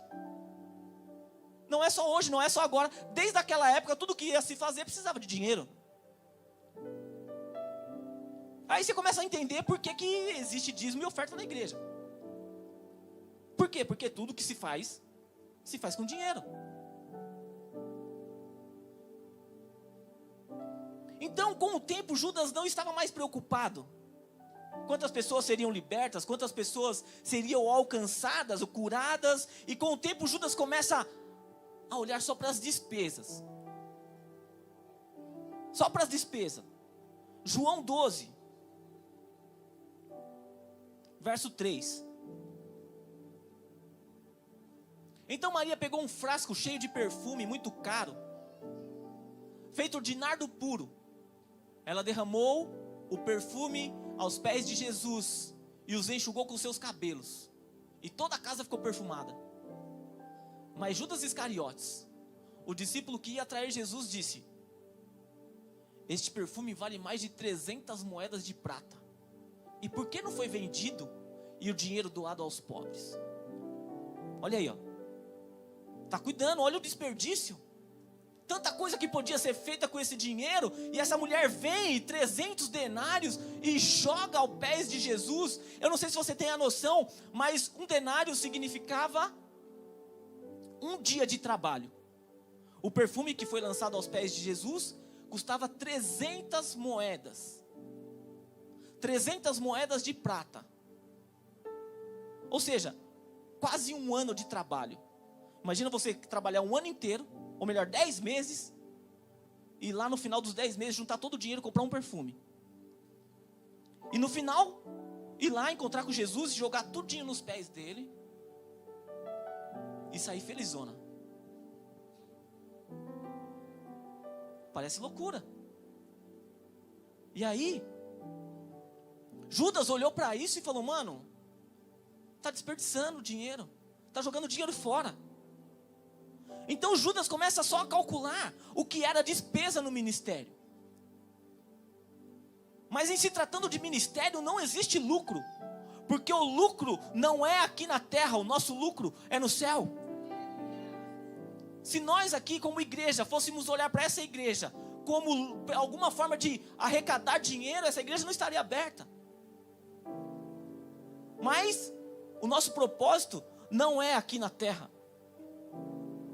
não é só agora, desde aquela época, tudo que ia se fazer precisava de dinheiro. Aí você começa a entender por que existe dízimo e oferta na igreja. Por quê? Porque tudo que se faz com dinheiro. Então, com o tempo, Judas não estava mais preocupado. Quantas pessoas seriam libertas, quantas pessoas seriam alcançadas ou curadas. E com o tempo, Judas começa a olhar só para as despesas. Só para as despesas. João 12. Verso 3. Então Maria pegou um frasco cheio de perfume muito caro, feito de nardo puro. Ela derramou o perfume aos pés de Jesus e os enxugou com seus cabelos. E toda a casa ficou perfumada. Mas Judas Iscariotes, o discípulo que ia trair Jesus, disse: este perfume vale mais de 300 moedas de prata. E por que não foi vendido e o dinheiro doado aos pobres? Olha aí, ó. Está cuidando, olha o desperdício. Tanta coisa que podia ser feita com esse dinheiro, e essa mulher vem, 300 denários, e joga aos pés de Jesus. Eu não sei se você tem a noção, mas um denário significava um dia de trabalho. O perfume que foi lançado aos pés de Jesus custava 300 moedas. 300 moedas de prata. Ou seja, quase um ano de trabalho. Imagina você trabalhar um ano inteiro, ou melhor, 10 meses, e lá no final dos 10 meses juntar todo o dinheiro e comprar um perfume. E no final, ir lá encontrar com Jesus e jogar tudinho nos pés dele e sair felizona. Parece loucura. E aí, Judas olhou para isso e falou: mano, está desperdiçando dinheiro, está jogando dinheiro fora. Então Judas começa só a calcular o que era despesa no ministério. Mas em se tratando de ministério não existe lucro, porque o lucro não é aqui na terra, o nosso lucro é no céu. Se nós aqui como igreja fôssemos olhar para essa igreja como alguma forma de arrecadar dinheiro, essa igreja não estaria aberta. Mas o nosso propósito não é aqui na terra.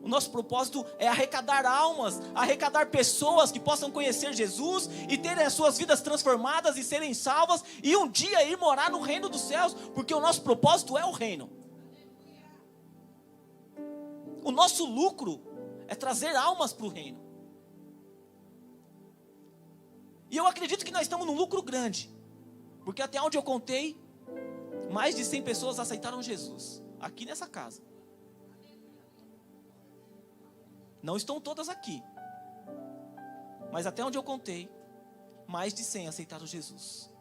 O nosso propósito é arrecadar almas, arrecadar pessoas que possam conhecer Jesus e terem as suas vidas transformadas e serem salvas e um dia ir morar no reino dos céus, porque o nosso propósito é o reino. O nosso lucro é trazer almas para o reino. E eu acredito que nós estamos num lucro grande. Porque até onde eu contei, mais de 100 pessoas aceitaram Jesus. Aqui nessa casa. Não estão todas aqui. Mas até onde eu contei, mais de 100 aceitaram Jesus.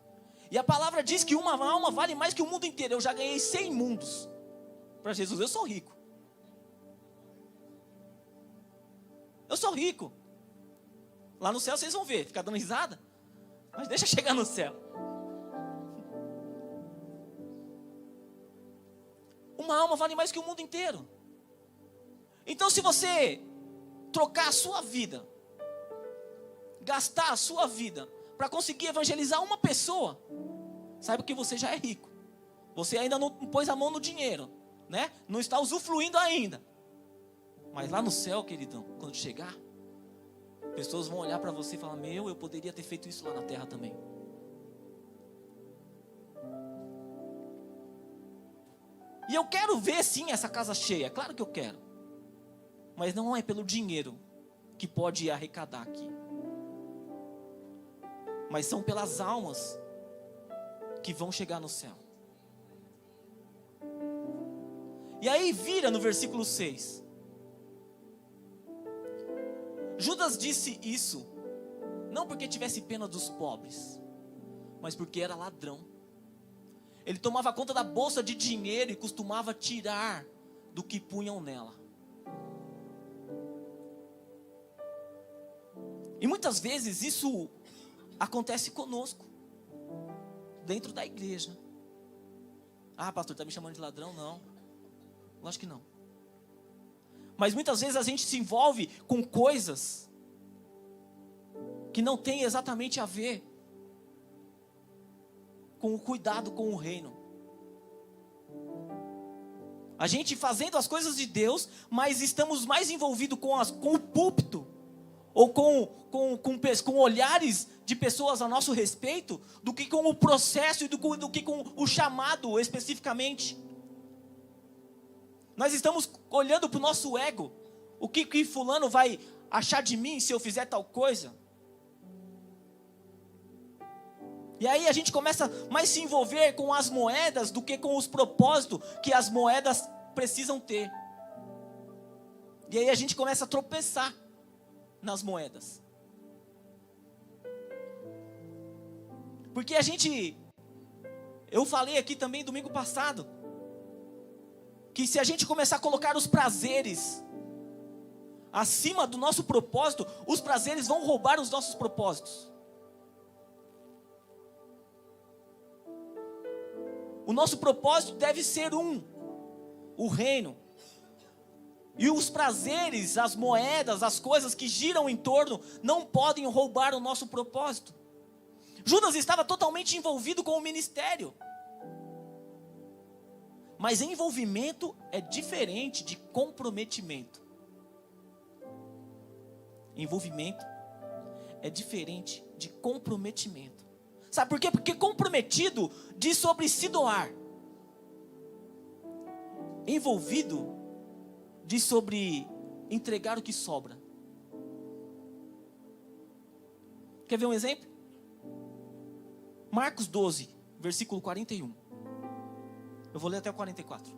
E a palavra diz que uma alma vale mais que o mundo inteiro. Eu já ganhei 100 mundos para Jesus. Eu sou rico. Eu sou rico. Lá no céu vocês vão ver. Ficar dando risada. Mas deixa chegar no céu. Uma alma vale mais que o mundo inteiro. Então se você trocar a sua vida, gastar a sua vida para conseguir evangelizar uma pessoa, saiba que você já é rico. Você ainda não pôs a mão no dinheiro, né? Não está usufruindo ainda. Mas lá no céu, queridão, quando chegar, pessoas vão olhar para você e falar: meu, eu poderia ter feito isso lá na terra também. E eu quero ver sim essa casa cheia, claro que eu quero. Mas não é pelo dinheiro que pode arrecadar aqui. Mas são pelas almas que vão chegar no céu. E aí vira no versículo 6. Judas disse isso, não porque tivesse pena dos pobres, mas porque era ladrão. Ele tomava conta da bolsa de dinheiro e costumava tirar do que punham nela. E muitas vezes isso acontece conosco, dentro da igreja. Ah, pastor, está me chamando de ladrão? Não, lógico que não. Mas muitas vezes a gente se envolve com coisas que não tem exatamente a ver com o cuidado com o reino. A gente fazendo as coisas de Deus, mas estamos mais envolvidos com o púlpito, ou com olhares de pessoas a nosso respeito, do que com o processo e do que com o chamado especificamente. Nós estamos olhando para o nosso ego. O que fulano vai achar de mim se eu fizer tal coisa? E aí a gente começa mais se envolver com as moedas do que com os propósitos que as moedas precisam ter. E aí a gente começa a tropeçar nas moedas. Porque eu falei aqui também domingo passado, que se a gente começar a colocar os prazeres acima do nosso propósito, os prazeres vão roubar os nossos propósitos. O nosso propósito deve ser o reino. E os prazeres, as moedas, as coisas que giram em torno, não podem roubar o nosso propósito. Judas estava totalmente envolvido com o ministério. Mas envolvimento é diferente de comprometimento. Envolvimento é diferente de comprometimento. Sabe por quê? Porque comprometido diz sobre se doar. Envolvido diz sobre entregar o que sobra. Quer ver um exemplo? Marcos 12, versículo 41. Eu vou ler até o 44.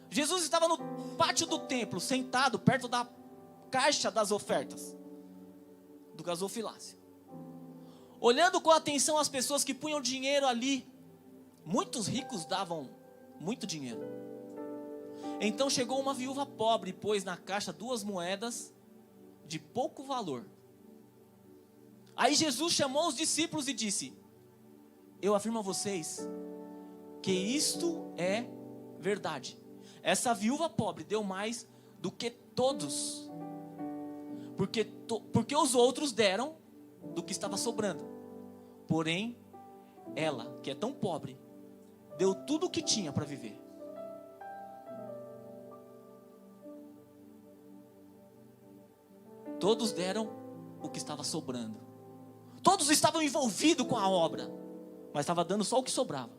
Jesus estava no pátio do templo, sentado perto da caixa das ofertas do gasofilácio, olhando com atenção as pessoas que punham dinheiro ali. Muitos ricos davam muito dinheiro. Então chegou uma viúva pobre e pôs na caixa 2 moedas de pouco valor. Aí Jesus chamou os discípulos e disse: eu afirmo a vocês que isto é verdade. Essa viúva pobre deu mais do que todos, porque os outros deram do que estava sobrando. Porém, ela, que é tão pobre, deu tudo o que tinha para viver. Todos deram o que estava sobrando. Todos estavam envolvidos com a obra, mas estava dando só o que sobrava.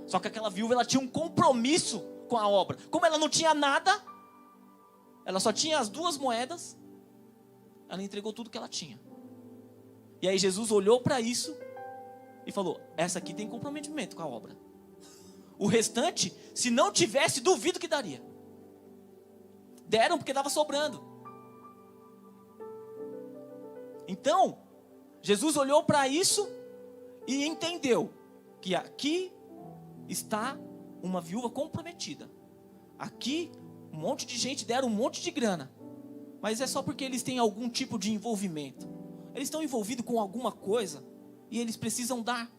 Só que aquela viúva, ela tinha um compromisso com a obra. Como ela não tinha nada, ela só tinha as 2 moedas, ela entregou tudo que ela tinha. E aí Jesus olhou para isso e falou: essa aqui tem comprometimento com a obra. O restante, se não tivesse, duvido que daria. Deram porque estava sobrando. Então, Jesus olhou para isso e entendeu que aqui está uma viúva comprometida. Aqui, um monte de gente deram um monte de grana. Mas é só porque eles têm algum tipo de envolvimento. Eles estão envolvidos com alguma coisa e eles precisam dar.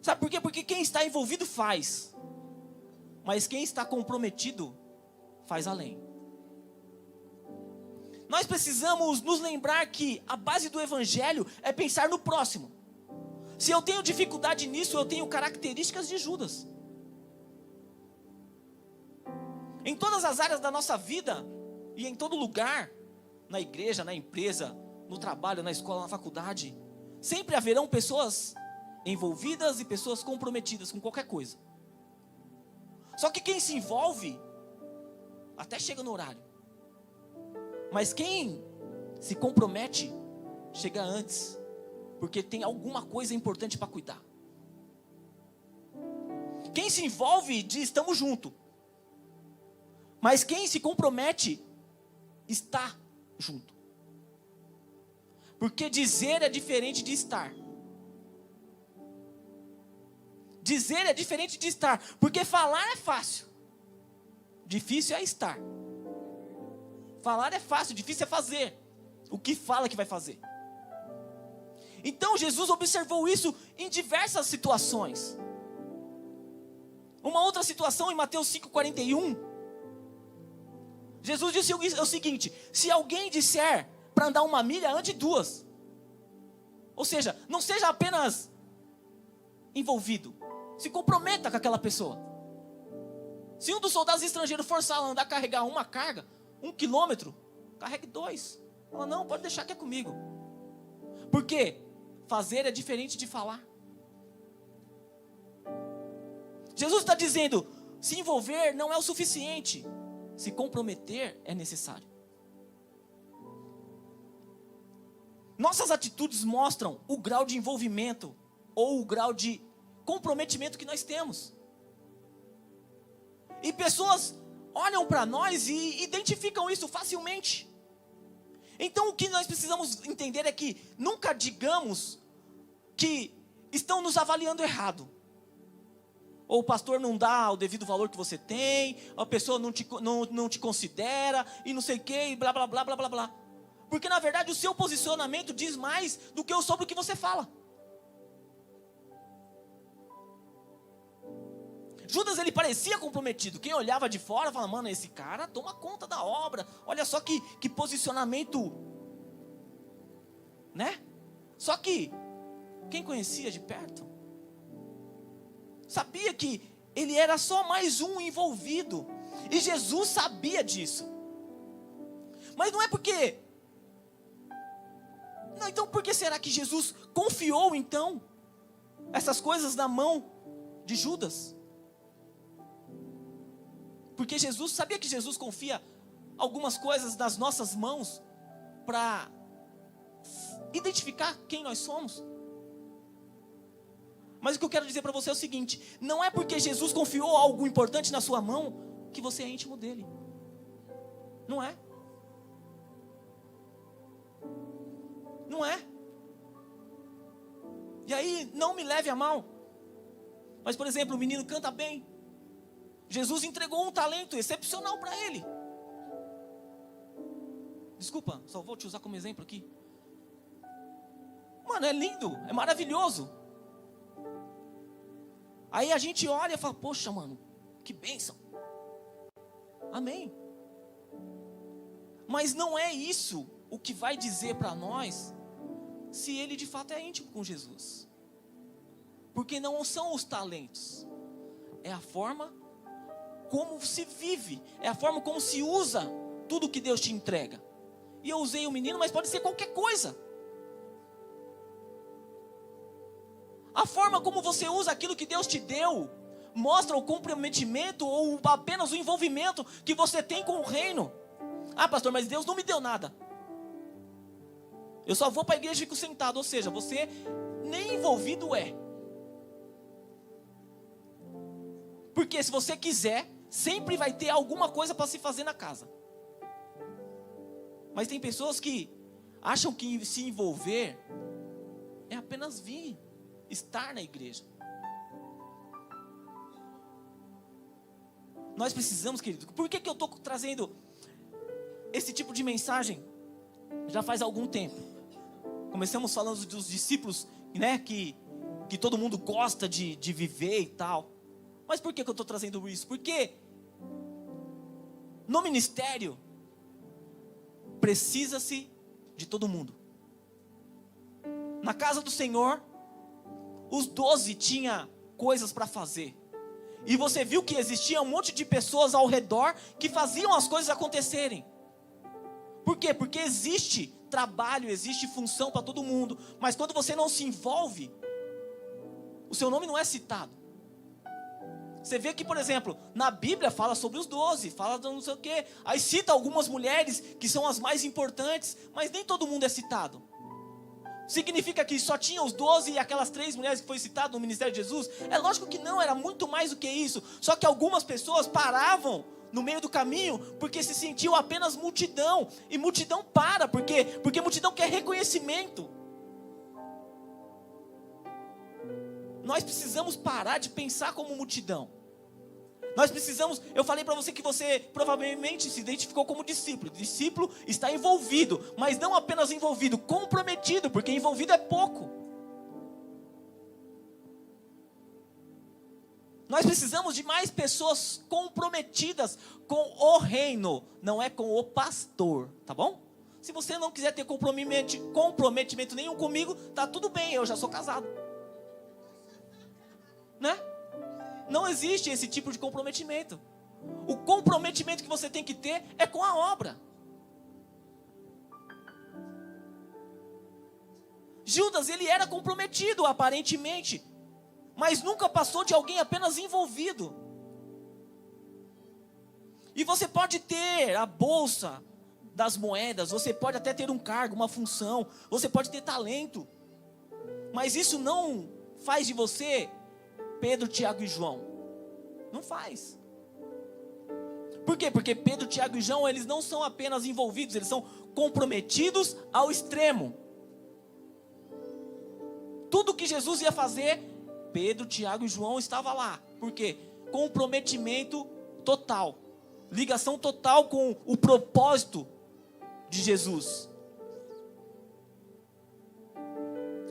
Sabe por quê? Porque quem está envolvido faz. Mas quem está comprometido faz além. Nós precisamos nos lembrar que a base do evangelho é pensar no próximo. Se eu tenho dificuldade nisso, eu tenho características de Judas. Em todas as áreas da nossa vida e em todo lugar, na igreja, na empresa, no trabalho, na escola, na faculdade, sempre haverão pessoas envolvidas e pessoas comprometidas com qualquer coisa. Só que quem se envolve até chega no horário. Mas quem se compromete chega antes, porque tem alguma coisa importante para cuidar. Quem se envolve diz: estamos juntos. Mas quem se compromete está junto. Porque dizer é diferente de estar. Dizer é diferente de estar. Porque falar é fácil. Difícil é estar. Falar é fácil, difícil é fazer. O que fala que vai fazer. Então Jesus observou isso em diversas situações. Uma outra situação em Mateus 5,41. Jesus disse o seguinte: se alguém disser para andar 1 milha, ande 2. Ou seja, não seja apenas envolvido. Se comprometa com aquela pessoa. Se um dos soldados estrangeiros forçá-lo a andar, carregar uma carga, 1 quilômetro, carregue 2. Fala: não, pode deixar que é comigo. Por quê? Fazer é diferente de falar. Jesus está dizendo: se envolver não é o suficiente. Se comprometer é necessário. Nossas atitudes mostram o grau de envolvimento ou o grau de comprometimento que nós temos. E pessoas olham para nós e identificam isso facilmente. Então o que nós precisamos entender é que nunca digamos que estão nos avaliando errado. Ou o pastor não dá o devido valor que você tem, a pessoa não te considera, e não sei o que, e blá blá blá blá blá blá. Porque na verdade o seu posicionamento diz mais do que sobre o que você fala. Judas, ele parecia comprometido. Quem olhava de fora fala: mano, esse cara toma conta da obra. Olha só que posicionamento, né? Só que quem conhecia de perto sabia que ele era só mais um envolvido. E Jesus sabia disso. Mas não é porque... Não, então por que será que Jesus confiou então essas coisas na mão de Judas? Porque Jesus, sabia que Jesus confia algumas coisas nas nossas mãos para identificar quem nós somos? Mas o que eu quero dizer para você é o seguinte: não é porque Jesus confiou algo importante na sua mão que você é íntimo dele. Não é. Não é. E aí, não me leve a mal. Mas, por exemplo, o menino canta bem. Jesus entregou um talento excepcional para ele. Desculpa, só vou te usar como exemplo aqui. Mano, é lindo, é maravilhoso. Aí a gente olha e fala: poxa, mano, que bênção. Amém. Mas não é isso o que vai dizer para nós se ele de fato é íntimo com Jesus. Porque não são os talentos, é a forma como se vive, é a forma como se usa tudo que Deus te entrega. E eu usei o menino, mas pode ser qualquer coisa. A forma como você usa aquilo que Deus te deu mostra o comprometimento ou apenas o envolvimento que você tem com o reino. Ah, pastor, mas Deus não me deu nada. Eu só vou para a igreja e fico sentado. Ou seja, você nem envolvido é. Porque se você quiser, sempre vai ter alguma coisa para se fazer na casa. Mas tem pessoas que acham que se envolver é apenas vir, estar na igreja. Nós precisamos, querido. Por que eu estou trazendo esse tipo de mensagem? Já faz algum tempo. Começamos falando dos discípulos, né, que todo mundo gosta de viver e tal. Mas por que eu estou trazendo isso? Porque no ministério precisa-se de todo mundo. Na casa do Senhor, os 12 tinham coisas para fazer. E você viu que existia um monte de pessoas ao redor que faziam as coisas acontecerem. Por quê? Porque existe trabalho, existe função para todo mundo. Mas quando você não se envolve, o seu nome não é citado. Você vê que, por exemplo, na Bíblia fala sobre os 12, fala de não sei o quê. Aí cita algumas mulheres que são as mais importantes, mas nem todo mundo é citado. Significa que só tinha os 12 e aquelas 3 mulheres que foi citado no ministério de Jesus? É lógico que não, era muito mais do que isso. Só que algumas pessoas paravam no meio do caminho porque se sentiam apenas multidão. E multidão para, porque multidão quer reconhecimento. Nós precisamos parar de pensar como multidão. Nós precisamos, eu falei para você que você provavelmente se identificou como discípulo. Discípulo está envolvido, mas não apenas envolvido, comprometido, porque envolvido é pouco. Nós precisamos de mais pessoas comprometidas com o reino, não é com o pastor, tá bom? Se você não quiser ter comprometimento nenhum comigo, tá tudo bem, eu já sou casado. Né? Não existe esse tipo de comprometimento. O comprometimento que você tem que ter é com a obra. Judas, ele era comprometido aparentemente, mas nunca passou de alguém apenas envolvido. E você pode ter a bolsa das moedas, você pode até ter um cargo, uma função, você pode ter talento, mas isso não faz de você Pedro, Tiago e João. Não faz. Por quê? Porque Pedro, Tiago e João, eles não são apenas envolvidos, eles são comprometidos ao extremo. Tudo que Jesus ia fazer, Pedro, Tiago e João estavam lá. Por quê? Comprometimento total. Ligação total com o propósito de Jesus.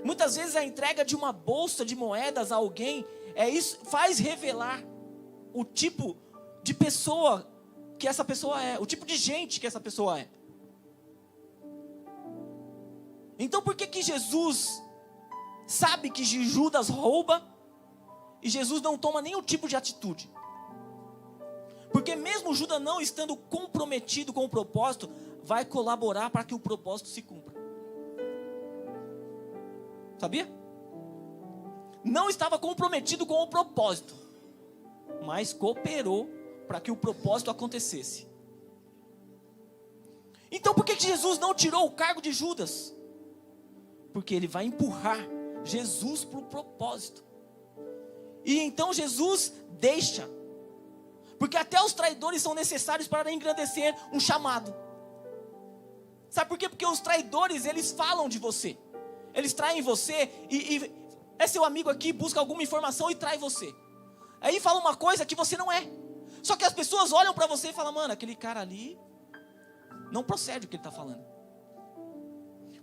Muitas vezes a entrega de uma bolsa de moedas a alguém isso faz revelar o tipo de pessoa que essa pessoa é, o tipo de gente que essa pessoa é. Então por que Jesus sabe que Judas rouba e Jesus não toma nenhum tipo de atitude? Porque mesmo Judas não estando comprometido com o propósito, vai colaborar para que o propósito se cumpra. Sabia? Não estava comprometido com o propósito, mas cooperou para que o propósito acontecesse. Então por que Jesus não tirou o cargo de Judas? Porque ele vai empurrar Jesus para o propósito. E então Jesus deixa. Porque até os traidores são necessários para engrandecer um chamado. Sabe por quê? Porque os traidores, eles falam de você. Eles traem você e é seu amigo aqui, busca alguma informação e trai você. Aí fala uma coisa que você não é. Só que as pessoas olham para você e falam, mano, aquele cara ali não procede o que ele está falando.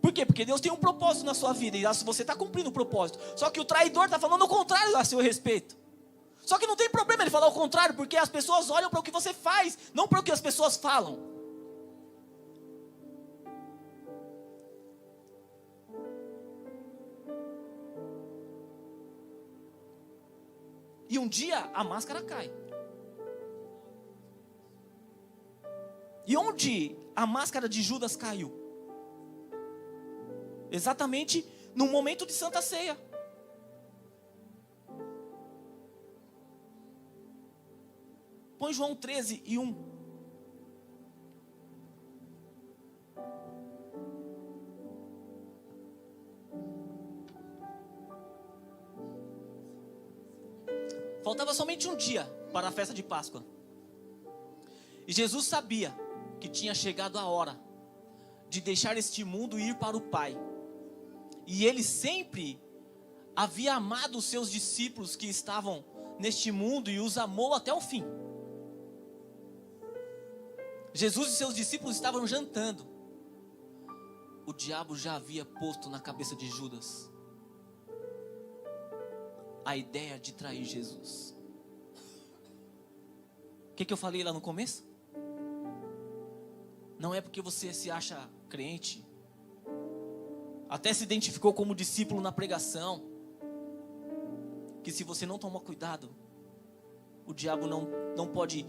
Por quê? Porque Deus tem um propósito na sua vida e você está cumprindo o propósito. Só que o traidor está falando o contrário a seu respeito. Só que não tem problema ele falar o contrário, porque as pessoas olham para o que você faz, não para o que as pessoas falam. E um dia a máscara cai. E onde a máscara de Judas caiu? Exatamente no momento de Santa Ceia. Põe João 13:1. Faltava somente um dia para a festa de Páscoa. E Jesus sabia que tinha chegado a hora de deixar este mundo e ir para o Pai. E ele sempre havia amado os seus discípulos que estavam neste mundo e os amou até o fim. Jesus e seus discípulos estavam jantando. O diabo já havia posto na cabeça de Judas a ideia de trair Jesus. O que eu falei lá no começo? Não é porque você se acha crente, até se identificou como discípulo na pregação, que se você não tomar cuidado, o diabo não pode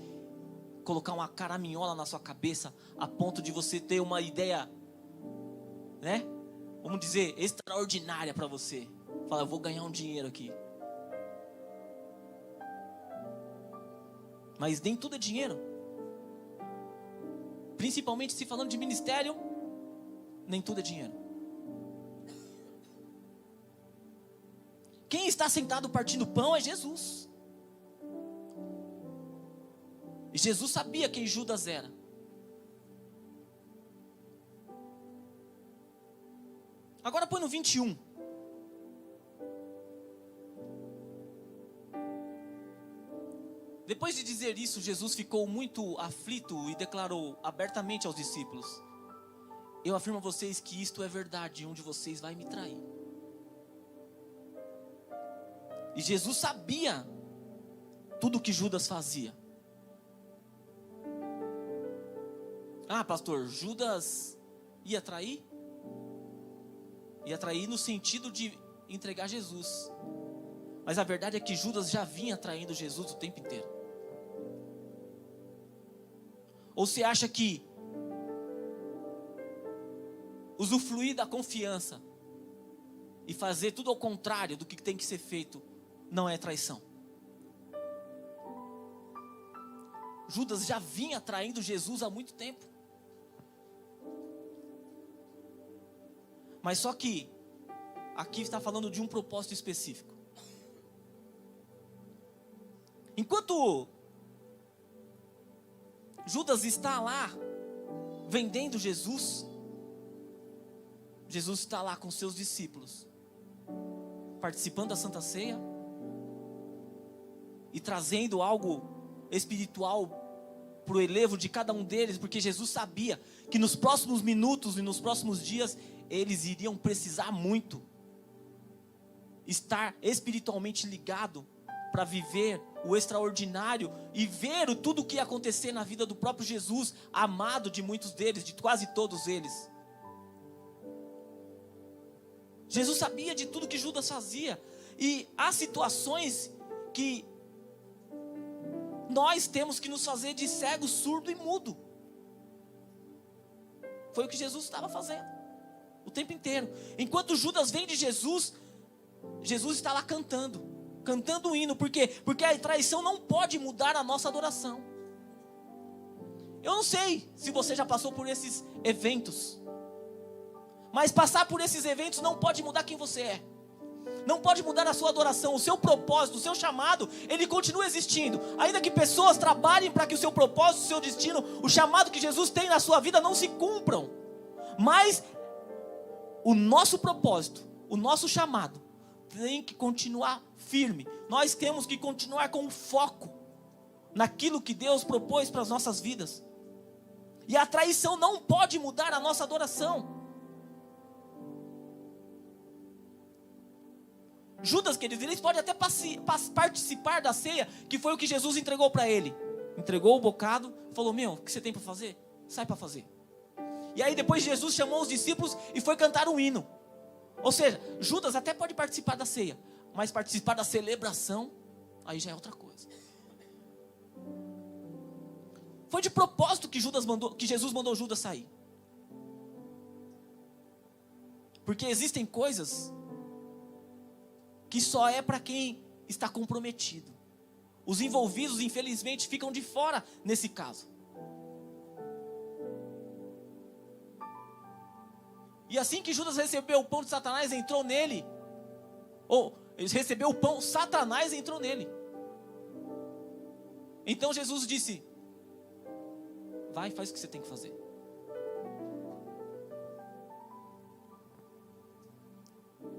colocar uma caraminhola na sua cabeça a ponto de você ter uma ideia, né? Vamos dizer, extraordinária para você. Fala, eu vou ganhar um dinheiro aqui. Mas nem tudo é dinheiro. Principalmente se falando de ministério, nem tudo é dinheiro. Quem está sentado partindo pão é Jesus. E Jesus sabia quem Judas era. Agora põe no 21. Depois de dizer isso, Jesus ficou muito aflito e declarou abertamente aos discípulos: eu afirmo a vocês que isto é verdade, um de vocês vai me trair. E Jesus sabia tudo o que Judas fazia. Ah, pastor, Judas ia trair? Ia trair no sentido de entregar Jesus. Mas a verdade é que Judas já vinha traindo Jesus o tempo inteiro. Ou você acha que usufruir da confiança e fazer tudo ao contrário do que tem que ser feito não é traição? Judas já vinha traindo Jesus há muito tempo. Mas só que aqui está falando de um propósito específico. Enquanto Judas está lá vendendo Jesus, Jesus está lá com seus discípulos, participando da Santa Ceia e trazendo algo espiritual para o elevo de cada um deles, porque Jesus sabia que nos próximos minutos e nos próximos dias eles iriam precisar muito estar espiritualmente ligado para viver o extraordinário e ver tudo o que ia acontecer na vida do próprio Jesus, amado de muitos deles, de quase todos eles. Jesus sabia de tudo que Judas fazia, e há situações que nós temos que nos fazer de cego, surdo e mudo. Foi o que Jesus estava fazendo o tempo inteiro. Enquanto Judas vem de Jesus, Jesus está lá cantando um hino. Por quê? Porque a traição não pode mudar a nossa adoração. Eu não sei se você já passou por esses eventos, mas passar por esses eventos não pode mudar quem você é. Não pode mudar a sua adoração. O seu propósito, o seu chamado, ele continua existindo. Ainda que pessoas trabalhem para que o seu propósito, o seu destino, o chamado que Jesus tem na sua vida não se cumpram. Mas o nosso propósito, o nosso chamado tem que continuar firme. Nós temos que continuar com foco naquilo que Deus propôs para as nossas vidas. E a traição não pode mudar a nossa adoração. Judas, queridos, eles podem até participar da ceia, que foi o que Jesus entregou para ele. Entregou o bocado, falou: meu, o que você tem para fazer? Sai para fazer. E aí depois Jesus chamou os discípulos e foi cantar um hino. Ou seja, Judas até pode participar da ceia, mas participar da celebração, aí já é outra coisa. Foi de propósito que Jesus mandou Judas sair. Porque existem coisas que só é para quem está comprometido. Os envolvidos, infelizmente, ficam de fora nesse caso. E assim que Judas recebeu o pão de Satanás, entrou nele. Ou ele recebeu o pão, Satanás entrou nele. Então Jesus disse: vai, faz o que você tem que fazer.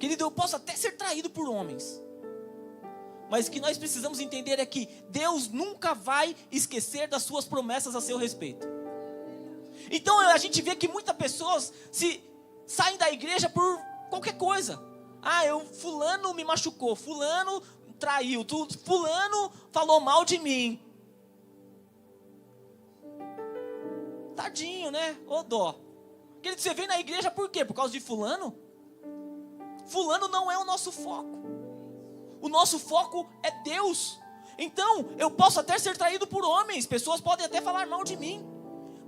Querido, eu posso até ser traído por homens, mas o que nós precisamos entender é que Deus nunca vai esquecer das suas promessas a seu respeito. Então a gente vê que muitas pessoas saem da igreja por qualquer coisa. Fulano me machucou, fulano traiu, fulano falou mal de mim. Tadinho, né? Ô dó. Querido, você vem na igreja por quê? Por causa de fulano? Fulano não é o nosso foco. O nosso foco é Deus. Então, eu posso até ser traído por homens, pessoas podem até falar mal de mim,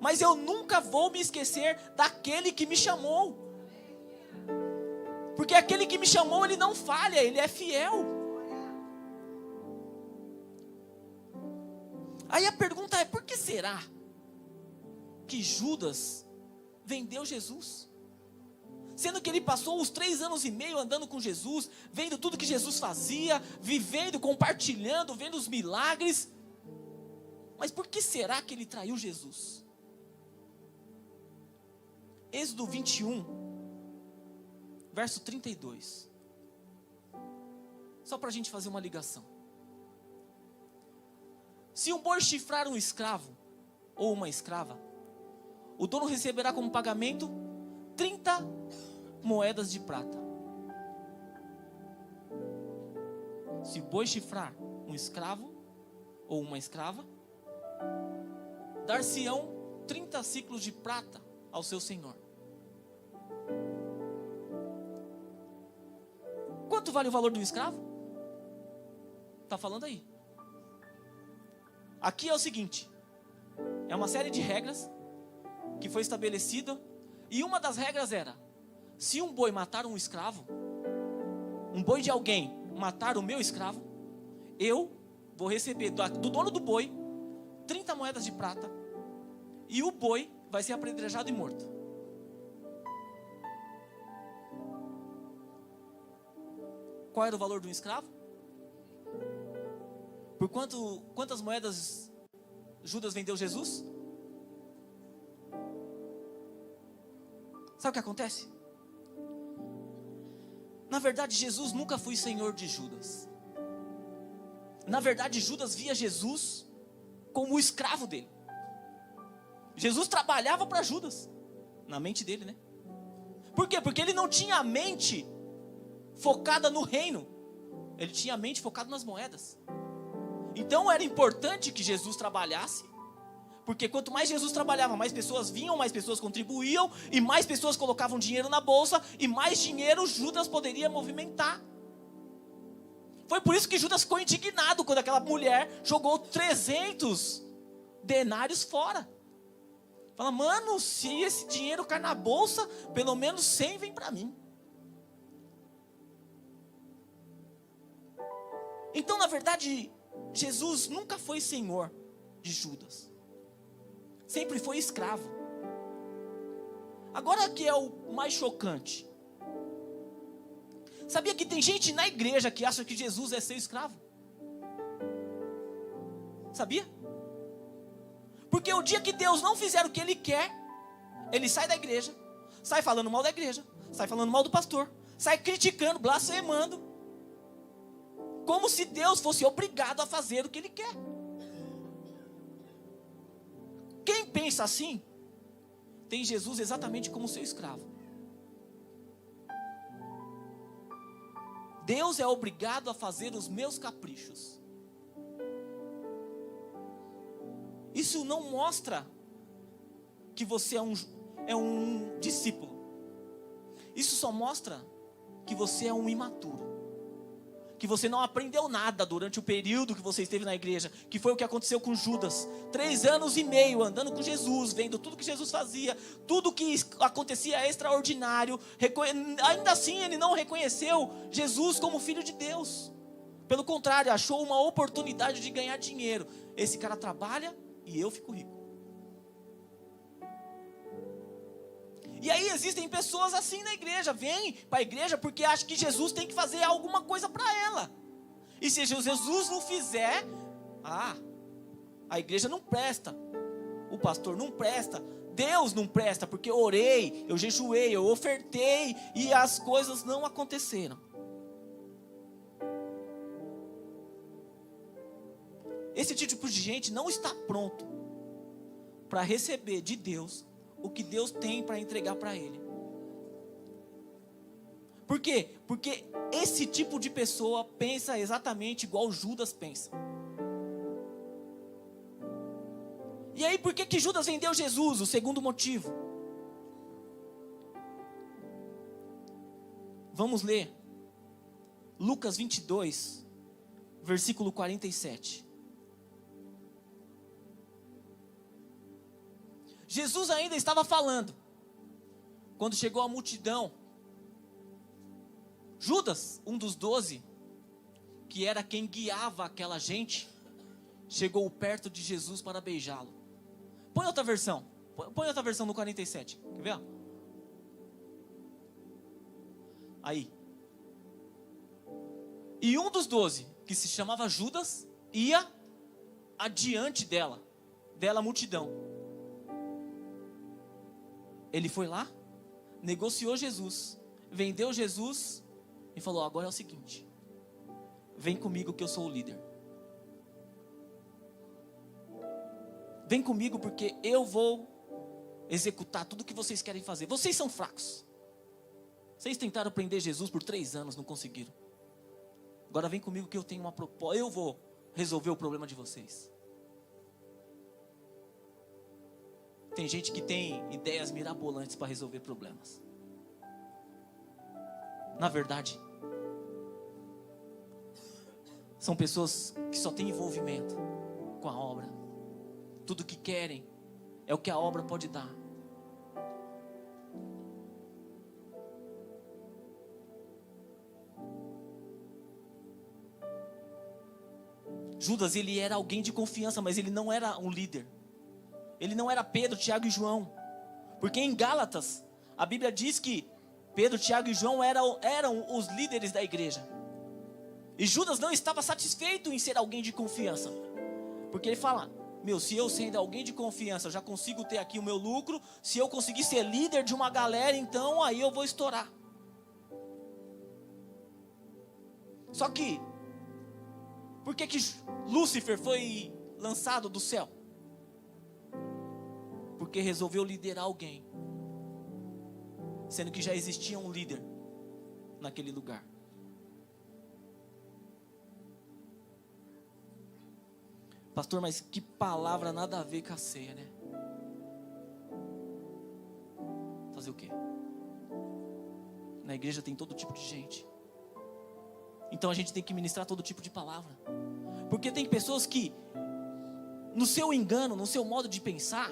mas eu nunca vou me esquecer daquele que me chamou. Porque aquele que me chamou, ele não falha, ele é fiel. Aí a pergunta é: por que será que Judas vendeu Jesus? Sendo que ele passou os 3 anos e meio andando com Jesus, vendo tudo que Jesus fazia, vivendo, compartilhando, vendo os milagres. Mas por que será que ele traiu Jesus? Êxodo 21, verso 32. Só para a gente fazer uma ligação. Se um boi chifrar um escravo ou uma escrava, o dono receberá como pagamento 30 moedas de prata. Se o boi chifrar um escravo ou uma escrava, dar-se-ão 30 ciclos de prata ao seu senhor. Quanto vale o valor de um escravo? Está falando aí. Aqui é o seguinte: é uma série de regras que foi estabelecida, e uma das regras era: se um boi matar um escravo, um boi de alguém matar o meu escravo, eu vou receber do dono do boi 30 moedas de prata, e o boi vai ser apedrejado e morto. Qual era o valor de um escravo? Por quantas moedas Judas vendeu Jesus? Sabe o que acontece? Na verdade, Jesus nunca foi senhor de Judas. Na verdade, Judas via Jesus como o escravo dele. Jesus trabalhava para Judas, na mente dele, né? Por quê? Porque ele não tinha a mente focada no reino, ele tinha a mente focada nas moedas. Então era importante que Jesus trabalhasse, porque quanto mais Jesus trabalhava, mais pessoas vinham, mais pessoas contribuíam, e mais pessoas colocavam dinheiro na bolsa, e mais dinheiro Judas poderia movimentar. Foi por isso que Judas ficou indignado quando aquela mulher jogou 300 denários fora. Fala: mano, se esse dinheiro cai na bolsa, pelo menos 100 vem para mim. Então, na verdade, Jesus nunca foi senhor de Judas. Sempre foi escravo. Agora que é o mais chocante. Sabia que tem gente na igreja que acha que Jesus é seu escravo? Sabia? Porque o dia que Deus não fizer o que Ele quer, ele sai da igreja, sai falando mal da igreja, sai falando mal do pastor, sai criticando, blasfemando, como se Deus fosse obrigado a fazer o que Ele quer. Quem pensa assim, tem Jesus exatamente como seu escravo. Deus é obrigado a fazer os meus caprichos. Isso não mostra que você é um discípulo. Isso só mostra que você é um imaturo. Que você não aprendeu nada durante o período que você esteve na igreja, que foi o que aconteceu com Judas. 3 anos e meio andando com Jesus, vendo tudo que Jesus fazia, tudo que acontecia extraordinário. Ainda assim ele não reconheceu Jesus como Filho de Deus. Pelo contrário, achou uma oportunidade de ganhar dinheiro. Esse cara trabalha e eu fico rico. E aí existem pessoas assim na igreja. Vem para a igreja porque acha que Jesus tem que fazer alguma coisa para ela. E se Jesus não fizer, a igreja não presta. O pastor não presta. Deus não presta, porque eu orei, eu jejuei, eu ofertei e as coisas não aconteceram. Esse tipo de gente não está pronto para receber de Deus o que Deus tem para entregar para ele. Por quê? Porque esse tipo de pessoa pensa exatamente igual Judas pensa. E aí, por que Judas vendeu Jesus? O segundo motivo. Vamos ler Lucas 22, versículo 47. Jesus ainda estava falando, quando chegou a multidão. Judas, um dos 12, que era quem guiava aquela gente, chegou perto de Jesus para beijá-lo. Põe outra versão. Põe outra versão no 47. Quer ver? Aí. E um dos 12, que se chamava Judas, ia adiante dela multidão. Ele foi lá, negociou Jesus, vendeu Jesus e falou: agora é o seguinte, vem comigo que eu sou o líder. Vem comigo porque eu vou executar tudo o que vocês querem fazer. Vocês são fracos. Vocês tentaram prender Jesus por 3 anos, não conseguiram. Agora vem comigo que eu tenho uma proposta. Eu vou resolver o problema de vocês. Tem gente que tem ideias mirabolantes para resolver problemas. Na verdade, são pessoas que só têm envolvimento com a obra. Tudo que querem é o que a obra pode dar. Judas, ele era alguém de confiança, mas ele não era um líder. Ele não era Pedro, Tiago e João. Porque em Gálatas, a Bíblia diz que Pedro, Tiago e João eram os líderes da igreja. E Judas não estava satisfeito em ser alguém de confiança. Porque ele fala: se eu sendo alguém de confiança, já consigo ter aqui o meu lucro. Se eu conseguir ser líder de uma galera, então aí eu vou estourar. Só que, por que Lúcifer foi lançado do céu? Porque resolveu liderar alguém, sendo que já existia um líder naquele lugar. Pastor, mas que palavra nada a ver com a ceia, né? Fazer o quê? Na igreja tem todo tipo de gente. Então a gente tem que ministrar todo tipo de palavra. Porque tem pessoas que, no seu engano, no seu modo de pensar,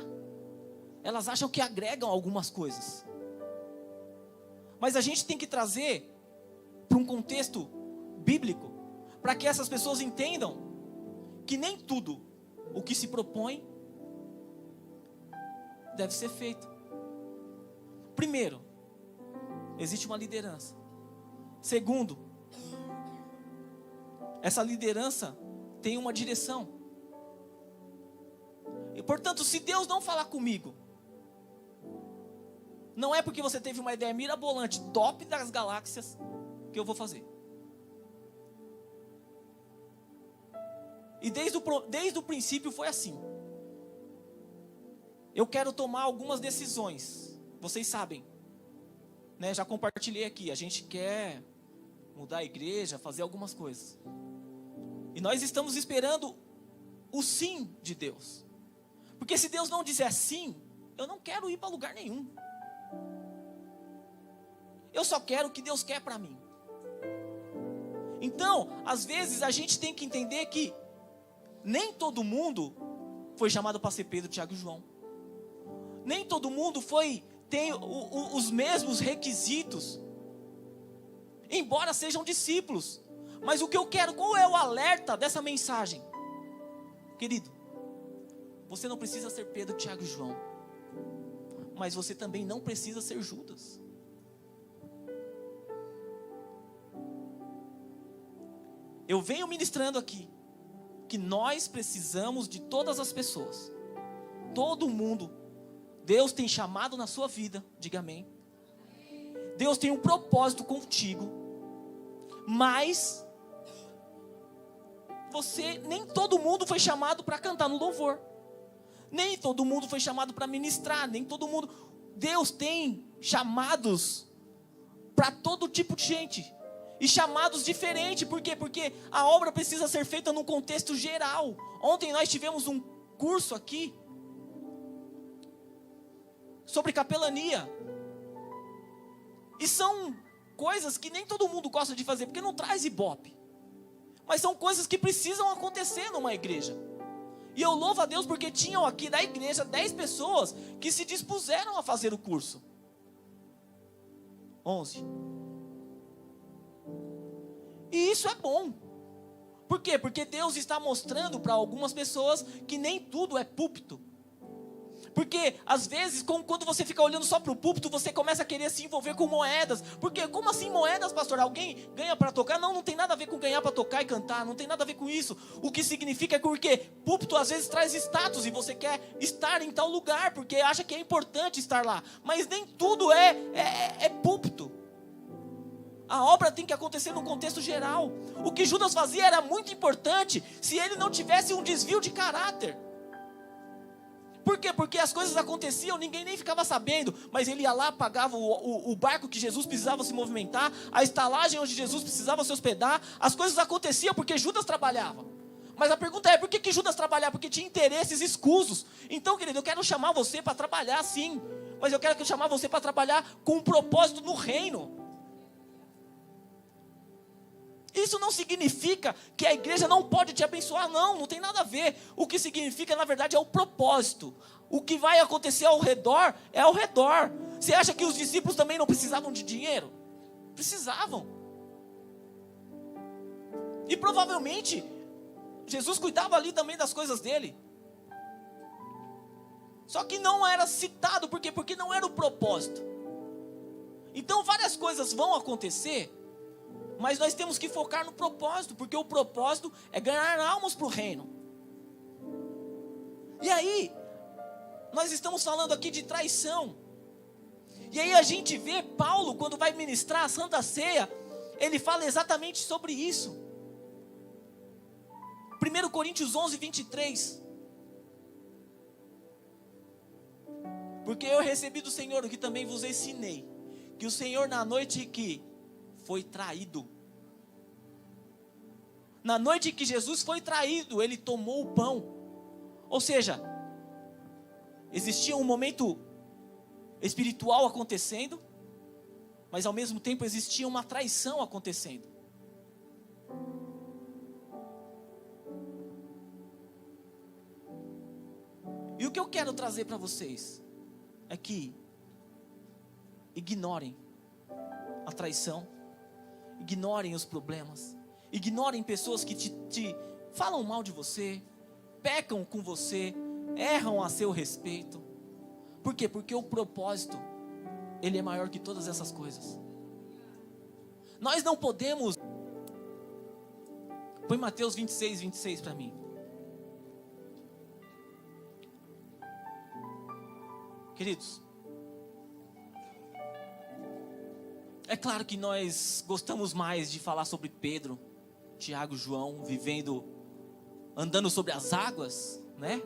elas acham que agregam algumas coisas. Mas a gente tem que trazer para um contexto bíblico, para que essas pessoas entendam que nem tudo o que se propõe deve ser feito. Primeiro, existe uma liderança. Segundo, essa liderança tem uma direção. E portanto, se Deus não falar comigo, não é porque você teve uma ideia mirabolante, top das galáxias, que eu vou fazer. E desde o princípio foi assim. Eu quero tomar algumas decisões. Vocês sabem, né? Já compartilhei aqui. A gente quer mudar a igreja, fazer algumas coisas. E nós estamos esperando o sim de Deus. Porque se Deus não disser sim, eu não quero ir para lugar nenhum. Eu só quero o que Deus quer para mim. Então, às vezes a gente tem que entender que nem todo mundo foi chamado para ser Pedro, Tiago e João. Nem todo mundo tem os mesmos requisitos, embora sejam discípulos. Mas o que eu quero, qual é o alerta dessa mensagem? Querido, você não precisa ser Pedro, Tiago e João, mas você também não precisa ser Judas. Eu venho ministrando aqui que nós precisamos de todas as pessoas, todo mundo. Deus tem chamado na sua vida, diga amém. Deus tem um propósito contigo, mas nem todo mundo foi chamado para cantar no louvor, nem todo mundo foi chamado para ministrar, nem todo mundo. Deus tem chamados para todo tipo de gente, e chamados diferentes. Por quê? Porque a obra precisa ser feita num contexto geral. Ontem nós tivemos um curso aqui sobre capelania, e são coisas que nem todo mundo gosta de fazer, porque não traz ibope, mas são coisas que precisam acontecer numa igreja. E eu louvo a Deus porque tinham aqui da igreja 10 pessoas que se dispuseram a fazer o curso. 11. E isso é bom. Por quê? Porque Deus está mostrando para algumas pessoas que nem tudo é púlpito. Porque às vezes, quando você fica olhando só para o púlpito, você começa a querer se envolver com moedas. Porque como assim moedas, pastor? Alguém ganha para tocar? Não tem nada a ver com ganhar para tocar e cantar. Não tem nada a ver com isso. O que significa é porque púlpito às vezes traz status, e você quer estar em tal lugar porque acha que é importante estar lá. Mas nem tudo é púlpito. A obra tem que acontecer num contexto geral. O que Judas fazia era muito importante se ele não tivesse um desvio de caráter. Por quê? Porque as coisas aconteciam, ninguém nem ficava sabendo, mas ele ia lá, pagava o barco que Jesus precisava se movimentar, a estalagem onde Jesus precisava se hospedar. As coisas aconteciam porque Judas trabalhava. Mas a pergunta é, por que Judas trabalhava? Porque tinha interesses escusos. Então, querido, eu quero chamar você para trabalhar sim, mas eu quero chamar você para trabalhar com um propósito no reino. Isso não significa que a igreja não pode te abençoar, não tem nada a ver. O que significa, na verdade, é o propósito. O que vai acontecer ao redor é ao redor. Você acha que os discípulos também não precisavam de dinheiro? Precisavam. E provavelmente Jesus cuidava ali também das coisas dele. Só que não era citado, por quê? Porque não era o propósito. Então várias coisas vão acontecer, mas nós temos que focar no propósito, porque o propósito é ganhar almas para o reino. E aí, nós estamos falando aqui de traição. E aí a gente vê Paulo, quando vai ministrar a Santa Ceia, ele fala exatamente sobre isso. 1 Coríntios 11, 23. Porque eu recebi do Senhor o que também vos ensinei, que o Senhor, na noite que foi traído, na noite que Jesus foi traído, ele tomou o pão. Ou seja, existia um momento espiritual acontecendo, mas ao mesmo tempo existia uma traição acontecendo. E o que eu quero trazer para vocês é que ignorem a traição, ignorem os problemas, ignorem pessoas que te falam mal de você, pecam com você, erram a seu respeito. Por quê? Porque o propósito, ele é maior que todas essas coisas. Nós não podemos... Põe Mateus 26, 26 para mim. Queridos, é claro que nós gostamos mais de falar sobre Pedro, Tiago, João, andando sobre as águas, né?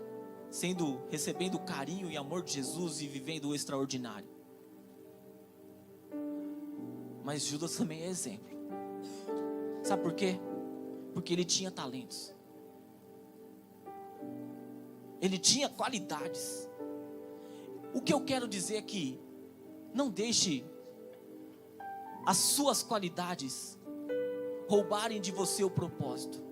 Recebendo o carinho e amor de Jesus e vivendo o extraordinário. Mas Judas também é exemplo. Sabe por quê? Porque ele tinha talentos. Ele tinha qualidades. O que eu quero dizer é que não deixe as suas qualidades roubarem de você o propósito.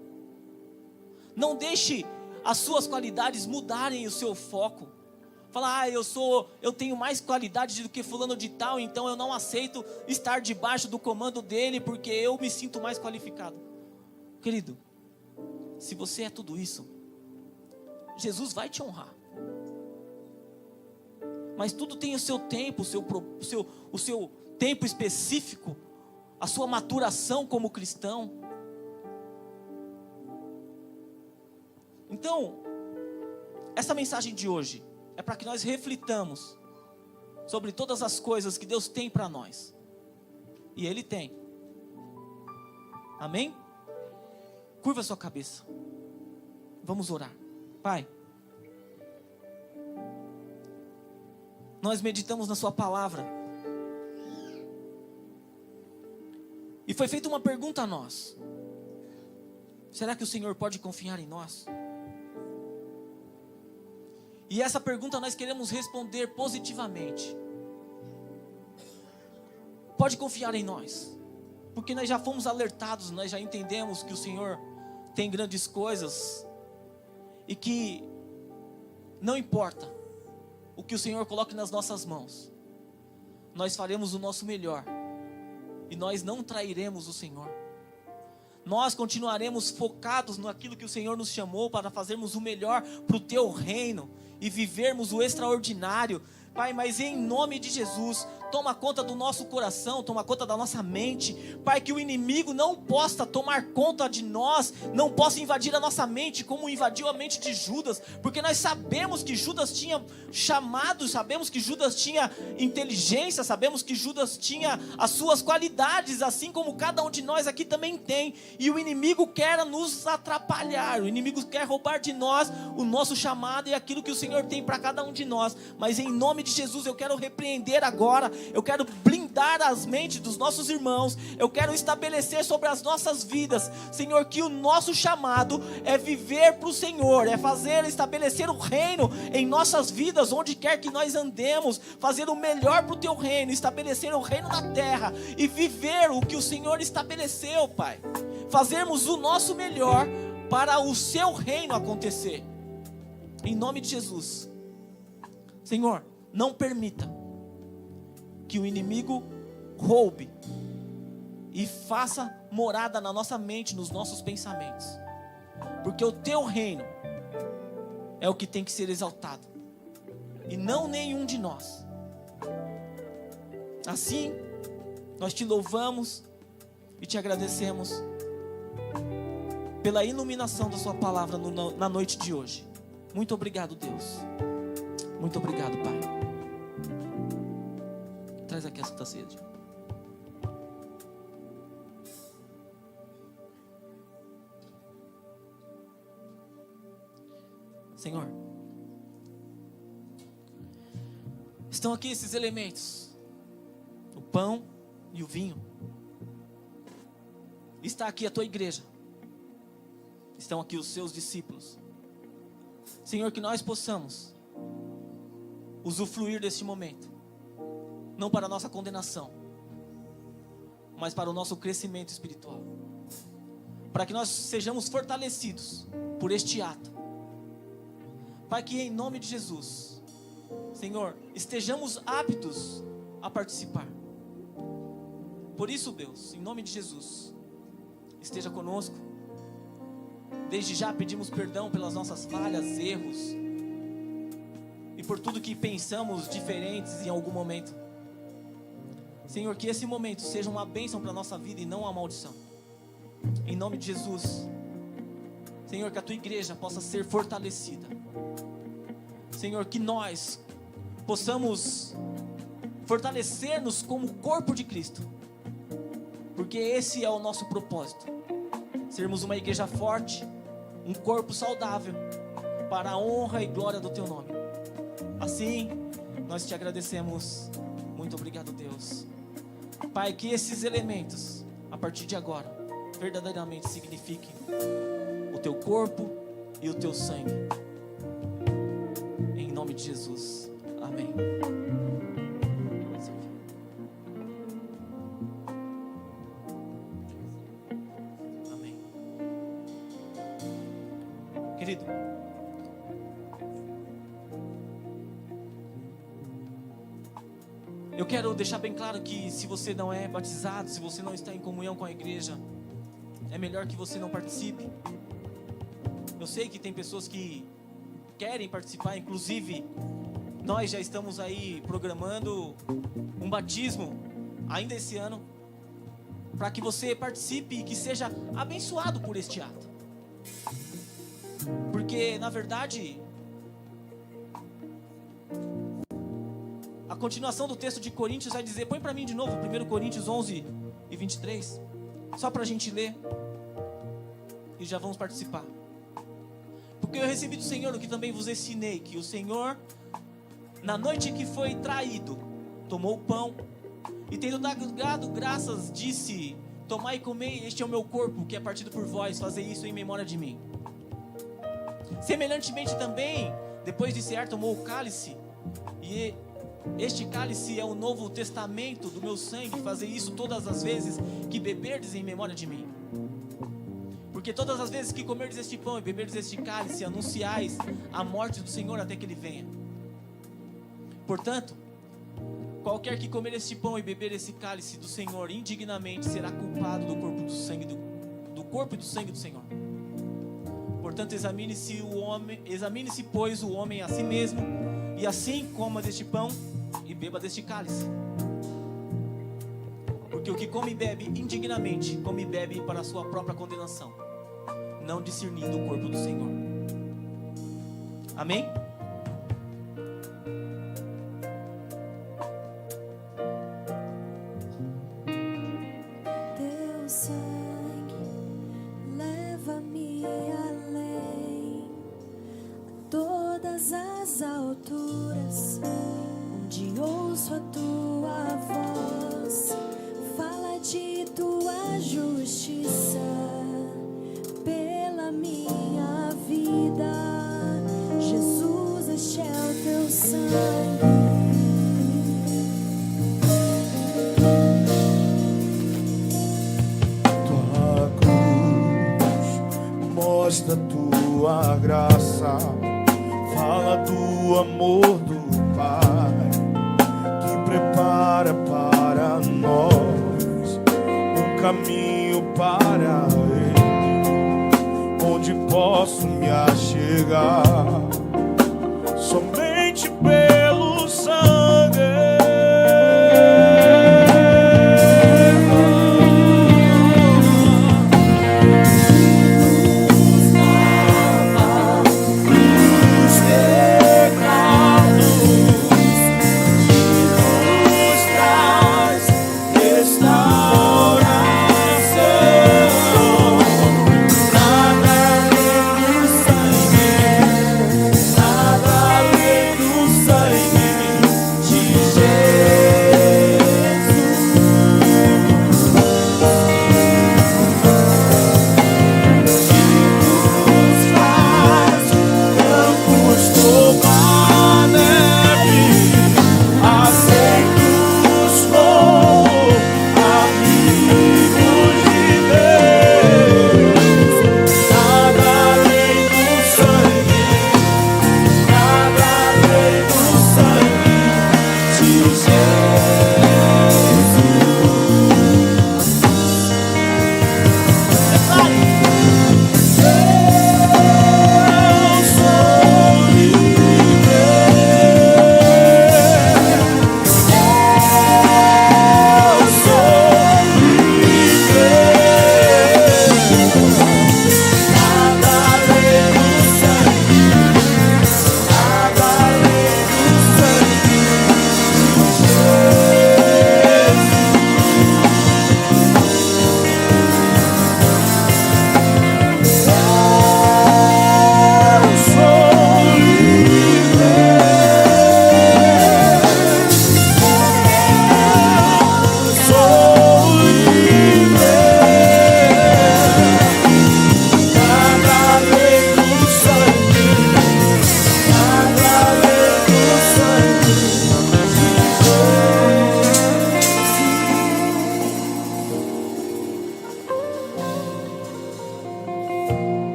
Não deixe as suas qualidades mudarem o seu foco. Falar, eu tenho mais qualidade do que fulano de tal, então eu não aceito estar debaixo do comando dele porque eu me sinto mais qualificado. Querido, se você é tudo isso, Jesus vai te honrar. Mas tudo tem o seu tempo, o seu tempo específico, a sua maturação como cristão. Então, essa mensagem de hoje é para que nós reflitamos sobre todas as coisas que Deus tem para nós. E Ele tem. Amém? Curva a sua cabeça. Vamos orar. Pai, nós meditamos na sua palavra. E foi feita uma pergunta a nós. Será que o Senhor pode confiar em nós? E essa pergunta nós queremos responder positivamente. Pode confiar em nós. Porque nós já fomos alertados, nós já entendemos que o Senhor tem grandes coisas. E que não importa o que o Senhor coloque nas nossas mãos, nós faremos o nosso melhor. E nós não trairemos o Senhor. Nós continuaremos focados naquilo que o Senhor nos chamou para fazermos o melhor para o teu reino e vivermos o extraordinário. Pai, mas em nome de Jesus, toma conta do nosso coração, toma conta da nossa mente. Pai, que o inimigo não possa tomar conta de nós, não possa invadir a nossa mente como invadiu a mente de Judas, porque nós sabemos que Judas tinha chamado, sabemos que Judas tinha inteligência, sabemos que Judas tinha as suas qualidades, assim como cada um de nós aqui também tem, e o inimigo quer nos atrapalhar, o inimigo quer roubar de nós o nosso chamado e aquilo que o Senhor tem para cada um de nós. Mas em nome de Jesus eu quero repreender agora, eu quero blindar as mentes dos nossos irmãos, eu quero estabelecer sobre as nossas vidas, Senhor, que o nosso chamado é viver para o Senhor, é estabelecer o reino em nossas vidas, onde quer que nós andemos, fazer o melhor para o teu reino, estabelecer o reino na terra e viver o que o Senhor estabeleceu, Pai, fazermos o nosso melhor para o seu reino acontecer, em nome de Jesus. Senhor, não permita que o inimigo roube e faça morada na nossa mente, nos nossos pensamentos, porque o teu reino é o que tem que ser exaltado e não nenhum de nós. Assim, nós te louvamos e te agradecemos pela iluminação da sua palavra na noite de hoje. Muito obrigado, Deus. Muito obrigado, Pai. Traz aqui a Santa Ceia. Senhor, estão aqui esses elementos, o pão e o vinho. Está aqui a tua igreja. Estão aqui os seus discípulos. Senhor, que nós possamos usufruir deste momento, não para a nossa condenação, mas para o nosso crescimento espiritual, para que nós sejamos fortalecidos por este ato. Pai, que em nome de Jesus, Senhor, estejamos aptos a participar. Por isso, Deus, em nome de Jesus, esteja conosco. Desde já pedimos perdão pelas nossas falhas, erros e por tudo que pensamos diferentes em algum momento. Senhor, que esse momento seja uma bênção para a nossa vida e não uma maldição. Em nome de Jesus. Senhor, que a tua igreja possa ser fortalecida. Senhor, que nós possamos fortalecer-nos como corpo de Cristo, porque esse é o nosso propósito. Sermos uma igreja forte, um corpo saudável, para a honra e glória do teu nome. Assim, nós te agradecemos. Muito obrigado, Deus. Pai, que esses elementos, a partir de agora, verdadeiramente signifiquem o teu corpo e o teu sangue. Em nome de Jesus. Amém. Amém. Querido, eu quero deixar bem claro que se você não é batizado, se você não está em comunhão com a igreja, é melhor que você não participe. Eu sei que tem pessoas que querem participar, inclusive nós já estamos aí programando um batismo ainda esse ano, para que você participe e que seja abençoado por este ato. Porque na verdade, a continuação do texto de Coríntios vai dizer, põe para mim de novo 1 Coríntios 11 e 23, só para a gente ler e já vamos participar. Porque eu recebi do Senhor o que também vos ensinei, que o Senhor, na noite que foi traído, tomou o pão e tendo dado graças, disse: tomai e comei, este é o meu corpo que é partido por vós, fazei isso em memória de mim. Semelhantemente também, depois de cear, tomou o cálice, e este cálice é o novo testamento do meu sangue, fazei isso todas as vezes que beberdes em memória de mim. Porque todas as vezes que comerdes este pão e beberdes este cálice, anunciais a morte do Senhor até que Ele venha. Portanto, qualquer que comer este pão e beber esse cálice do Senhor indignamente será culpado do corpo e do sangue do Senhor. Portanto, examine-se, pois, o homem a si mesmo, e assim coma deste pão e beba deste cálice. Porque o que come e bebe indignamente, come e bebe para a sua própria condenação, não discernindo o corpo do Senhor. Amém? Teu sangue leva-me além, a todas as alturas, onde ouço a tua voz, fala de tua justiça pela minha vida. Jesus, este é o teu sangue. Tua cruz mostra tua graça, fala do amor do Pai, que prepara para nós um caminho para Ele, onde posso me achegar somente pelo sangue.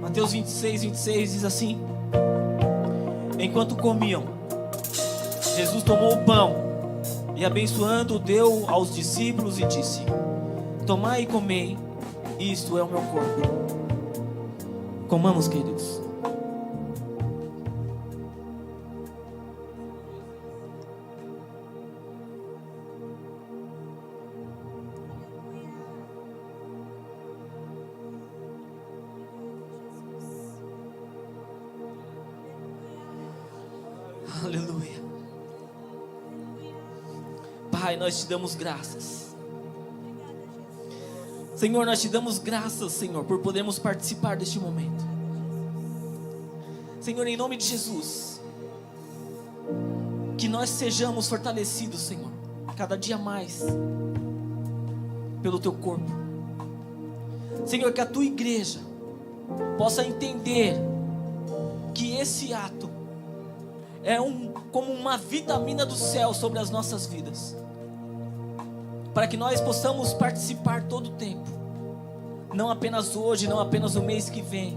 Mateus 26 diz assim: enquanto comiam, Jesus tomou o pão e abençoando, deu aos discípulos e disse: tomai e comei, Isto é o meu corpo. Comamos, queridos. Aleluia. Pai, nós te damos graças. Senhor, nós te damos graças, Senhor, por podermos participar deste momento. Senhor, em nome de Jesus, que nós sejamos fortalecidos, Senhor, cada dia mais pelo teu corpo. Senhor, que a tua igreja possa entender que esse ato é como uma vitamina do céu sobre as nossas vidas, para que nós possamos participar todo o tempo, não apenas hoje, não apenas no mês que vem,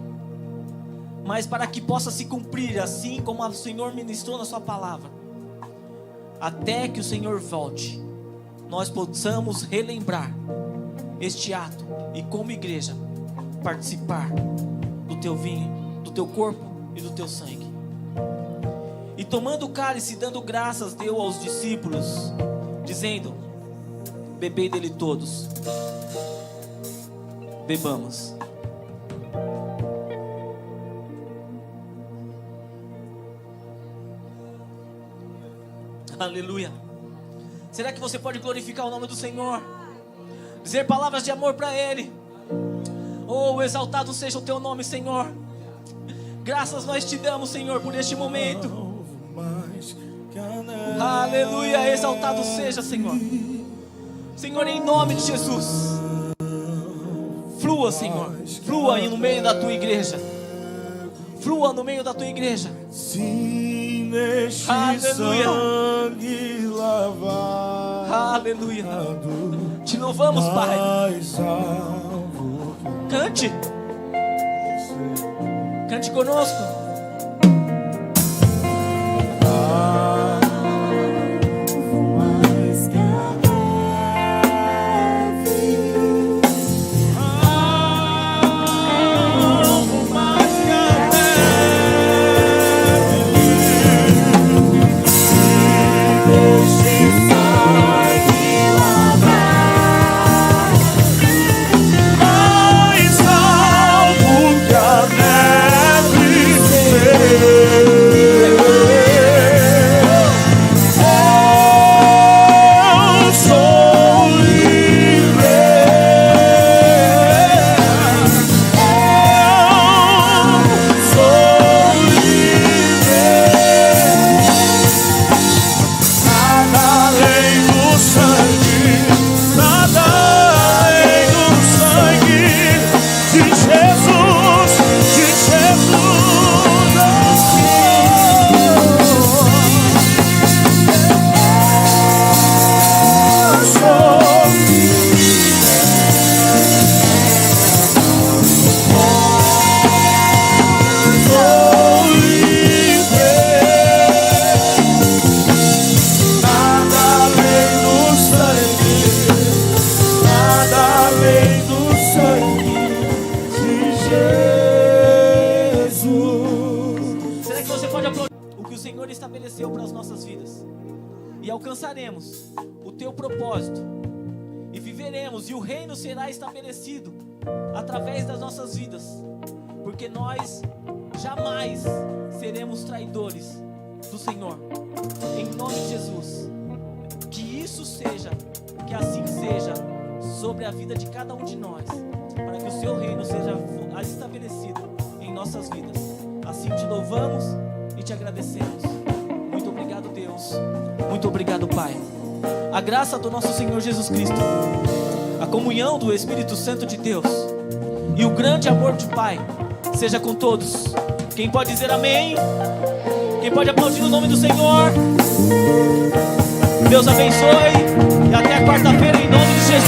mas para que possa se cumprir assim como o Senhor ministrou na sua palavra, até que o Senhor volte, nós possamos relembrar este ato e como igreja participar do teu vinho, do teu corpo e do teu sangue. E tomando o cálice, dando graças, deu aos discípulos, dizendo: bebei dele todos, bebamos. Aleluia. Será que você pode glorificar o nome do Senhor? Dizer palavras de amor para Ele. Oh, exaltado seja o teu nome, Senhor. Graças nós te damos, Senhor, por este momento. Aleluia, exaltado seja, Senhor. Senhor, em nome de Jesus, flua, Senhor, flua aí no meio da tua igreja. Flua no meio da tua igreja. Sim, neste Aleluia. sangue lavado. Aleluia. Te louvamos, Pai. Cante. Cante conosco. Estabeleceu para as nossas vidas e alcançaremos o teu propósito e viveremos, e o reino será estabelecido através das nossas vidas, porque nós jamais seremos traidores do Senhor. Em nome de Jesus, que isso seja, que assim seja sobre a vida de cada um de nós, para que o seu reino seja estabelecido em nossas vidas. Assim te louvamos e te agradecemos. Muito obrigado, Deus. Muito obrigado, Pai. A graça do nosso Senhor Jesus Cristo, a comunhão do Espírito Santo de Deus e o grande amor do Pai seja com todos. Quem pode dizer amém? Quem pode aplaudir o nome do Senhor? Deus abençoe e até quarta-feira em nome de Jesus.